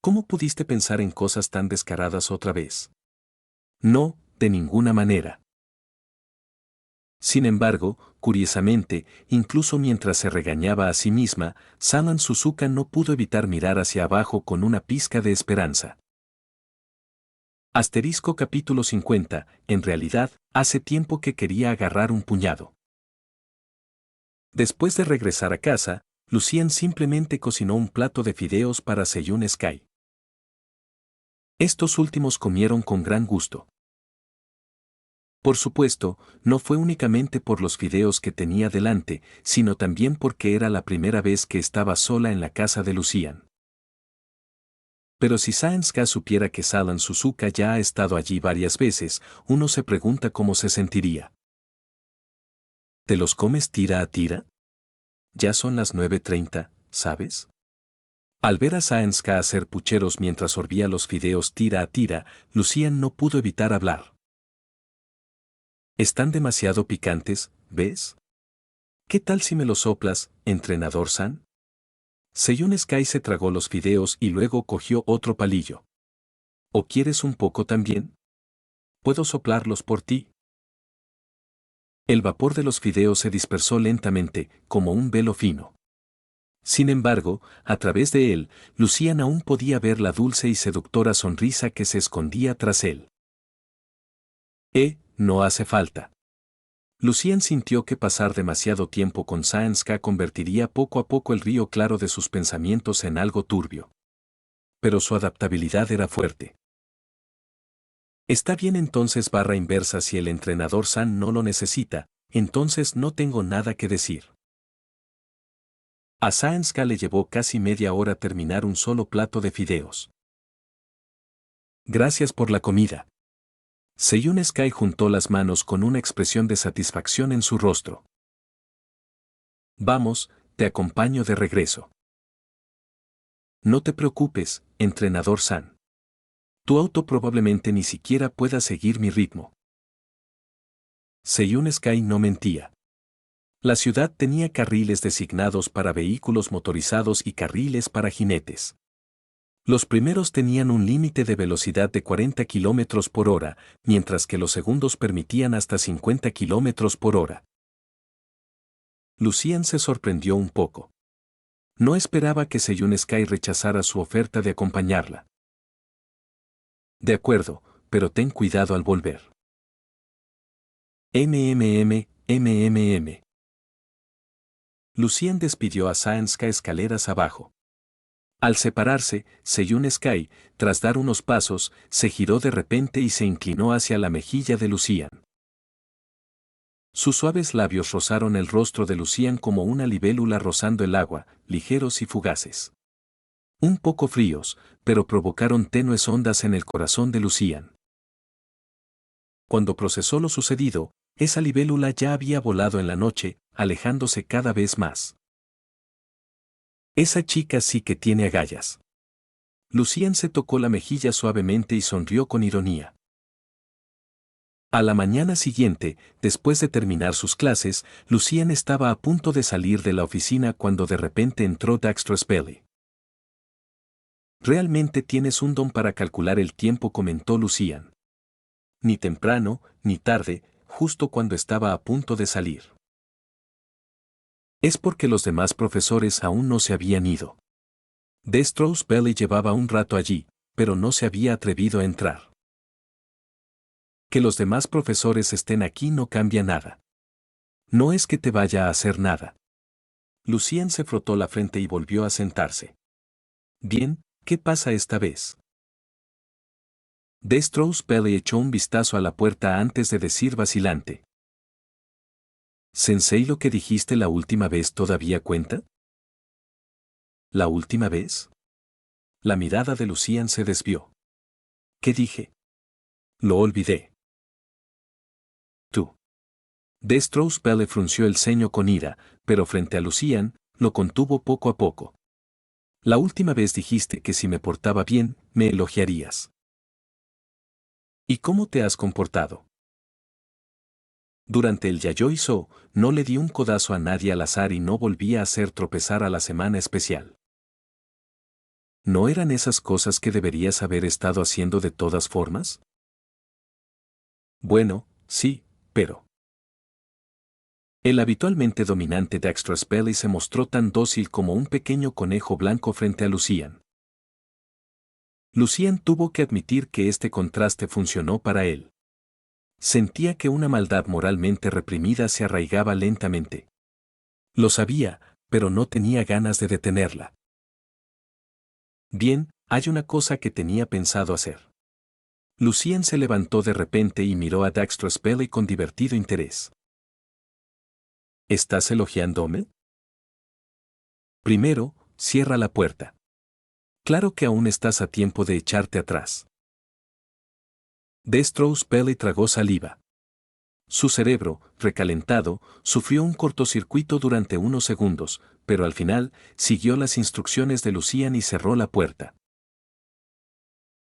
¿Cómo pudiste pensar en cosas tan descaradas otra vez? No, de ninguna manera. Sin embargo, curiosamente, incluso mientras se regañaba a sí misma, Sanan Suzuka no pudo evitar mirar hacia abajo con una pizca de esperanza. Asterisco capítulo 50, en realidad, hace tiempo que quería agarrar un puñado. Después de regresar a casa, Lucien simplemente cocinó un plato de fideos para Seiyun Sky. Estos últimos comieron con gran gusto. Por supuesto, no fue únicamente por los fideos que tenía delante, sino también porque era la primera vez que estaba sola en la casa de Lucien. Pero si Saenska supiera que Sanan Suzuka ya ha estado allí varias veces, uno se pregunta cómo se sentiría. ¿Te los comes tira a tira? Ya son las 9:30, ¿sabes? Al ver a Saenska hacer pucheros mientras sorbía los fideos tira a tira, Lucien no pudo evitar hablar. Están demasiado picantes, ¿ves? ¿Qué tal si me los soplas, entrenador-san? Seiyun Sky se tragó los fideos y luego cogió otro palillo. ¿O quieres un poco también? ¿Puedo soplarlos por ti? El vapor de los fideos se dispersó lentamente, como un velo fino. Sin embargo, a través de él, Lucien aún podía ver la dulce y seductora sonrisa que se escondía tras él. No hace falta. Lucien sintió que pasar demasiado tiempo con Saenska convertiría poco a poco el río claro de sus pensamientos en algo turbio. Pero su adaptabilidad era fuerte. Está bien entonces barra inversa si el entrenador San no lo necesita, entonces no tengo nada que decir. A Saenska le llevó casi media hora terminar un solo plato de fideos. Gracias por la comida. Seiyun Sky juntó las manos con una expresión de satisfacción en su rostro. Vamos, te acompaño de regreso. No te preocupes, entrenador San. Tu auto probablemente ni siquiera pueda seguir mi ritmo. Seiyun Sky no mentía. La ciudad tenía carriles designados para vehículos motorizados y carriles para jinetes. Los primeros tenían un límite de velocidad de 40 km por hora, mientras que los segundos permitían hasta 50 km por hora. Lucien se sorprendió un poco. No esperaba que Seiyun Sky rechazara su oferta de acompañarla. De acuerdo, pero ten cuidado al volver. MMM. Lucien despidió a Saenska escaleras abajo. Al separarse, Seiyun Sky, tras dar unos pasos, se giró de repente y se inclinó hacia la mejilla de Lucien. Sus suaves labios rozaron el rostro de Lucien como una libélula rozando el agua, ligeros y fugaces. Un poco fríos, pero provocaron tenues ondas en el corazón de Lucian. Cuando procesó lo sucedido, esa libélula ya había volado en la noche, alejándose cada vez más. Esa chica sí que tiene agallas. Lucian se tocó la mejilla suavemente y sonrió con ironía. A la mañana siguiente, después de terminar sus clases, Lucian estaba a punto de salir de la oficina cuando de repente entró Daxter Spelly. Realmente tienes un don para calcular el tiempo, comentó Lucian. Ni temprano, ni tarde, justo cuando estaba a punto de salir. Es porque los demás profesores aún no se habían ido. Daxter Spelly llevaba un rato allí, pero no se había atrevido a entrar. Que los demás profesores estén aquí no cambia nada. No es que te vaya a hacer nada. Lucian se frotó la frente y volvió a sentarse. Bien, ¿qué pasa esta vez? Daxter Spelly echó un vistazo a la puerta antes de decir vacilante. ¿Sensei, lo que dijiste la última vez todavía cuenta? ¿La última vez? La mirada de Lucian se desvió. ¿Qué dije? Lo olvidé. Tú. Daxter Spelly frunció el ceño con ira, pero frente a Lucian, lo contuvo poco a poco. La última vez dijiste que si me portaba bien, me elogiarías. ¿Y cómo te has comportado? Durante el Yayoi-So, no le di un codazo a nadie al azar y no volví a hacer tropezar a la semana especial. ¿No eran esas cosas que deberías haber estado haciendo de todas formas? Bueno, sí, pero... El habitualmente dominante Daxter Spelly se mostró tan dócil como un pequeño conejo blanco frente a Lucian. Lucian tuvo que admitir que este contraste funcionó para él. Sentía que una maldad moralmente reprimida se arraigaba lentamente. Lo sabía, pero no tenía ganas de detenerla. Bien, hay una cosa que tenía pensado hacer. Lucian se levantó de repente y miró a Daxter Spelly con divertido interés. ¿Estás elogiándome? Primero, cierra la puerta. Claro que aún estás a tiempo de echarte atrás. Daxter Spelly tragó saliva. Su cerebro, recalentado, sufrió un cortocircuito durante unos segundos, pero al final, siguió las instrucciones de Lucian y cerró la puerta.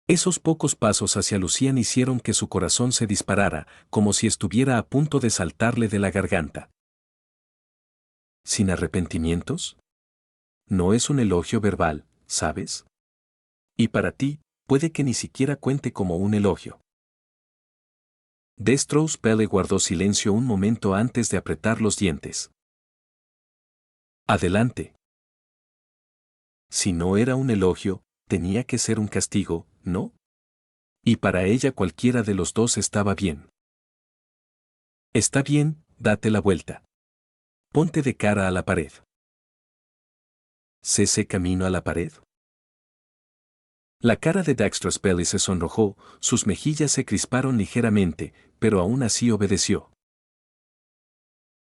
Esos pocos pasos hacia Lucian hicieron que su corazón se disparara, como si estuviera a punto de saltarle de la garganta. ¿Sin arrepentimientos? No es un elogio verbal, ¿sabes? Y para ti, puede que ni siquiera cuente como un elogio. Daxter Spelly guardó silencio un momento antes de apretar los dientes. Adelante. Si no era un elogio, tenía que ser un castigo, ¿no? Y para ella cualquiera de los dos estaba bien. Está bien, date la vuelta. Ponte de cara a la pared. ¿Cese camino a la pared? La cara de Daxter Spelly se sonrojó, sus mejillas se crisparon ligeramente, pero aún así obedeció.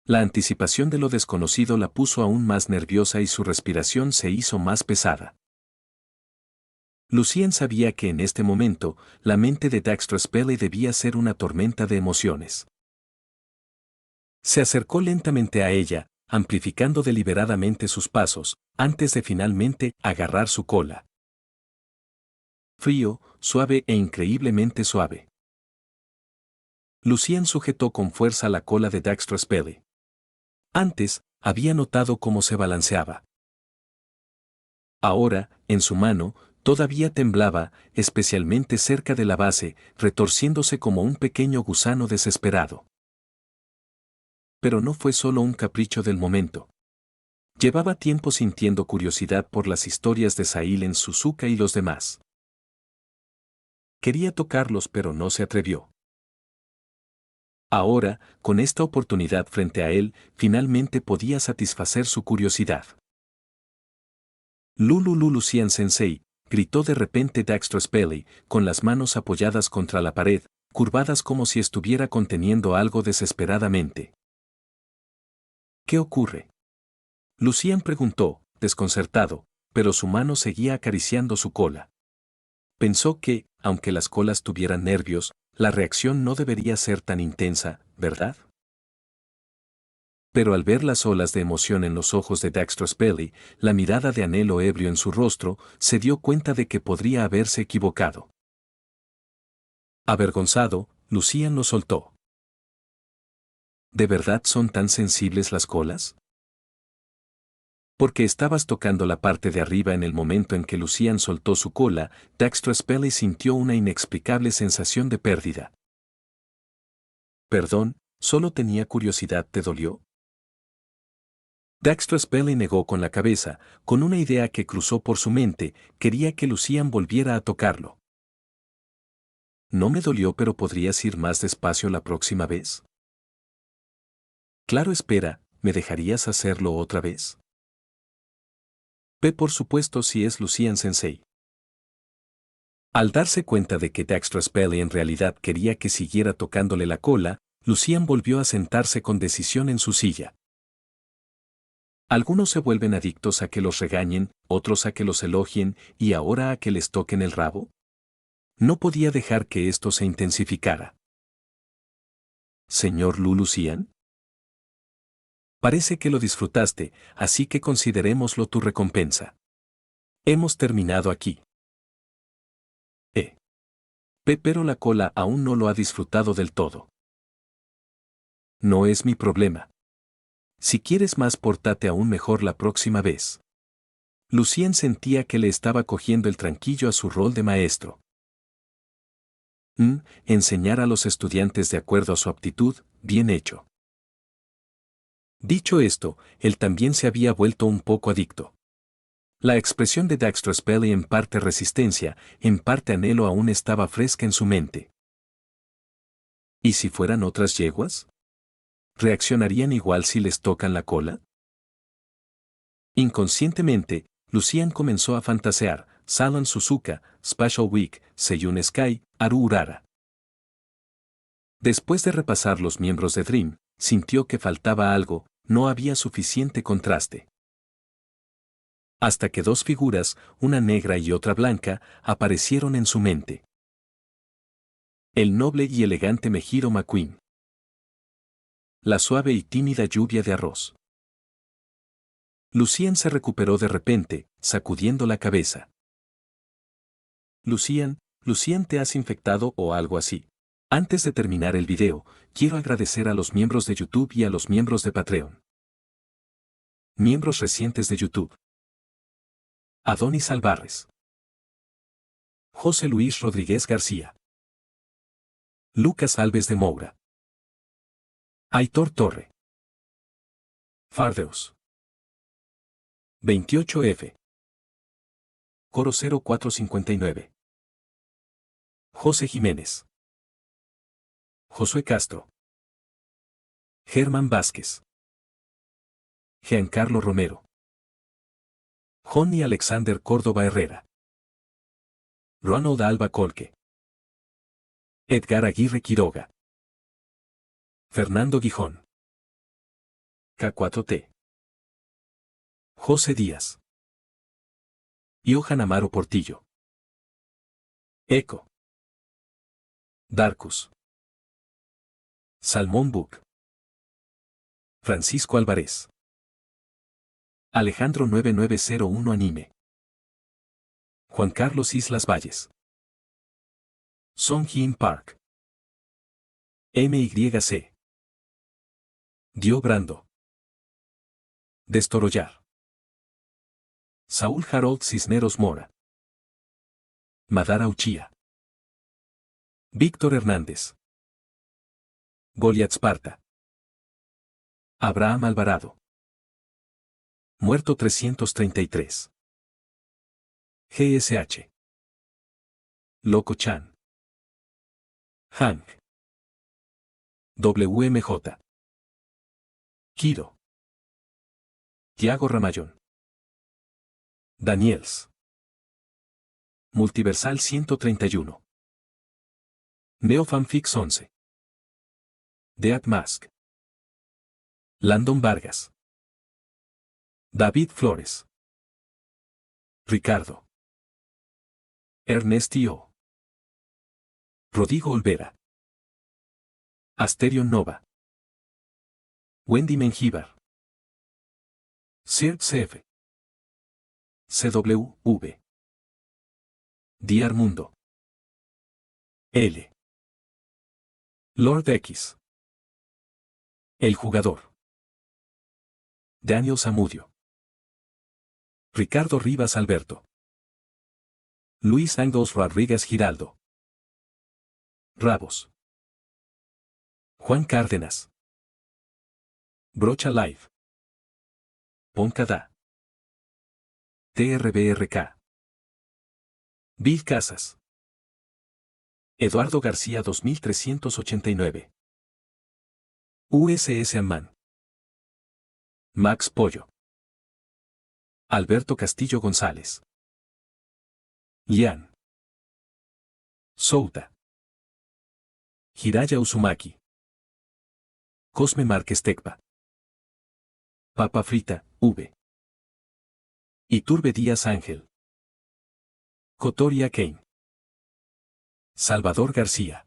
La anticipación de lo desconocido la puso aún más nerviosa y su respiración se hizo más pesada. Lucian sabía que en este momento, la mente de Daxter Spelly debía ser una tormenta de emociones. Se acercó lentamente a ella, amplificando deliberadamente sus pasos, antes de finalmente agarrar su cola. Frío, suave e increíblemente suave. Lucian sujetó con fuerza la cola de Daxter Spelly. Antes, había notado cómo se balanceaba. Ahora, en su mano, todavía temblaba, especialmente cerca de la base, retorciéndose como un pequeño gusano desesperado. Pero no fue solo un capricho del momento. Llevaba tiempo sintiendo curiosidad por las historias de Sailen Suzuka y los demás. Quería tocarlos pero no se atrevió. Ahora, con esta oportunidad frente a él, finalmente podía satisfacer su curiosidad. Lulu Lucian Sensei, gritó de repente Daxter Spelly, con las manos apoyadas contra la pared, curvadas como si estuviera conteniendo algo desesperadamente. ¿Qué ocurre? Lucian preguntó, desconcertado, pero su mano seguía acariciando su cola. Pensó que, aunque las colas tuvieran nervios, la reacción no debería ser tan intensa, ¿verdad? Pero al ver las olas de emoción en los ojos de Daxter Spelly, la mirada de anhelo ebrio en su rostro, se dio cuenta de que podría haberse equivocado. Avergonzado, Lucian lo soltó. ¿De verdad son tan sensibles las colas? Porque estabas tocando la parte de arriba en el momento en que Lucian soltó su cola, Daxter Spelly sintió una inexplicable sensación de pérdida. Perdón, solo tenía curiosidad, ¿te dolió? Daxter Spelly negó con la cabeza, con una idea que cruzó por su mente, quería que Lucian volviera a tocarlo. No me dolió, pero ¿podrías ir más despacio la próxima vez? Claro, espera, ¿me dejarías hacerlo otra vez? Por supuesto, si es Lucian Sensei. Al darse cuenta de que Daxter Spelly en realidad quería que siguiera tocándole la cola, Lucian volvió a sentarse con decisión en su silla. Algunos se vuelven adictos a que los regañen, otros a que los elogien y ahora a que les toquen el rabo. No podía dejar que esto se intensificara. Señor Lu Lucian. Parece que lo disfrutaste, así que considerémoslo tu recompensa. Hemos terminado aquí. Pero la cola aún no lo ha disfrutado del todo. No es mi problema. Si quieres más, pórtate aún mejor la próxima vez. Lucien sentía que le estaba cogiendo el tranquillo a su rol de maestro. Enseñar a los estudiantes de acuerdo a su aptitud, bien hecho. Dicho esto, él también se había vuelto un poco adicto. La expresión de Daxter Spelly, en parte resistencia, en parte anhelo, aún estaba fresca en su mente. ¿Y si fueran otras yeguas? ¿Reaccionarían igual si les tocan la cola? Inconscientemente, Lucian comenzó a fantasear: Salon Suzuka, Special Week, Seiyun Sky, Haru Urara. Después de repasar los miembros de Dream, sintió que faltaba algo, no había suficiente contraste. Hasta que dos figuras, una negra y otra blanca, aparecieron en su mente. El noble y elegante Mejiro McQueen. La suave y tímida lluvia de arroz. Lucian se recuperó de repente, sacudiendo la cabeza. Lucian, ¿te has infectado o algo así? Antes de terminar el video, quiero agradecer a los miembros de YouTube y a los miembros de Patreon. Miembros recientes de YouTube: Adonis Alvarez, José Luis Rodríguez García, Lucas Alves de Moura, Aitor Torre, Fardeus, 28F, Coro 0459, José Jiménez, Josué Castro, Germán Vázquez, Giancarlo Romero, Johnny Alexander Córdoba Herrera, Ronald Alba Colque, Edgar Aguirre Quiroga, Fernando Gijón, K4T, José Díaz, Johan Amaro Portillo, Eco, Darkus, Salmón Book, Francisco Álvarez, Alejandro 9901 Anime, Juan Carlos Islas Valles, Song Hyun Park, MYC, Dio Brando, Destorollar, Saúl Harold Cisneros Mora, Madara Uchía, Víctor Hernández, Goliath Sparta, Abraham Alvarado, Muerto 333, GSH, Loco Chan, Hank, WMJ, Kiro, Tiago Ramayón, Daniels, Multiversal 131, Neofanfix 11, Dead Mask, Landon Vargas, David Flores, Ricardo. Ernestio. Rodrigo Olvera. Asterion Nova. Wendy Mengíbar. Sir CF. CWV. Diar Mundo. L. Lord X. El Jugador. Daniel Zamudio. Ricardo Rivas Alberto. Luis Angos Rodríguez Giraldo. Rabos. Juan Cárdenas. Brocha Live. Poncada. TRBRK. Bill Casas. Eduardo García 2389. USS Amman. Max Pollo. Alberto Castillo González. Lian. Souta. Hiraya Uzumaki. Cosme Márquez Tecpa. Papa Frita, V. Iturbe Díaz Ángel. Cotoria Kane. Salvador García.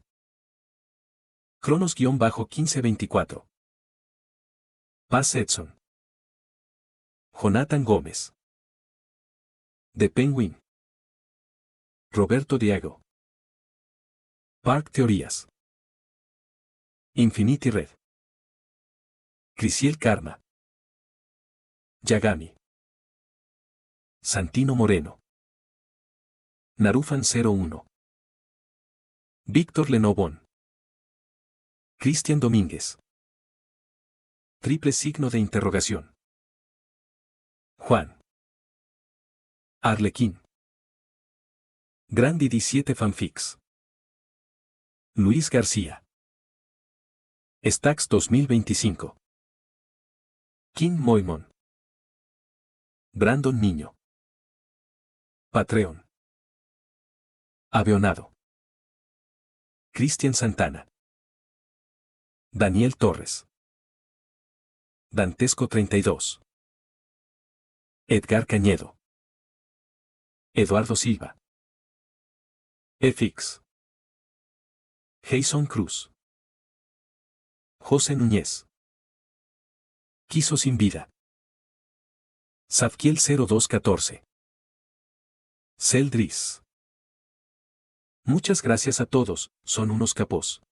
Cronos-1524. Paz Edson. Jonathan Gómez. The Penguin. Roberto Diago. Park Teorías. Infinity Red. Crisiel Karma. Yagami. Santino Moreno. Narufan 01. Víctor Lenovón. Cristian Domínguez. Triple signo de interrogación. Juan. Arlequín. Grandi 17 Fanfics. Luis García. Stax 2025. Kim Moimon. Brandon Niño. Patreon. Avionado. Cristian Santana. Daniel Torres. Dantesco 32. Edgar Cañedo. Eduardo Silva. FX. Jason Cruz. José Núñez. Quiso sin vida. Zadkiel 0214. Celdris. Muchas gracias a todos, son unos capos.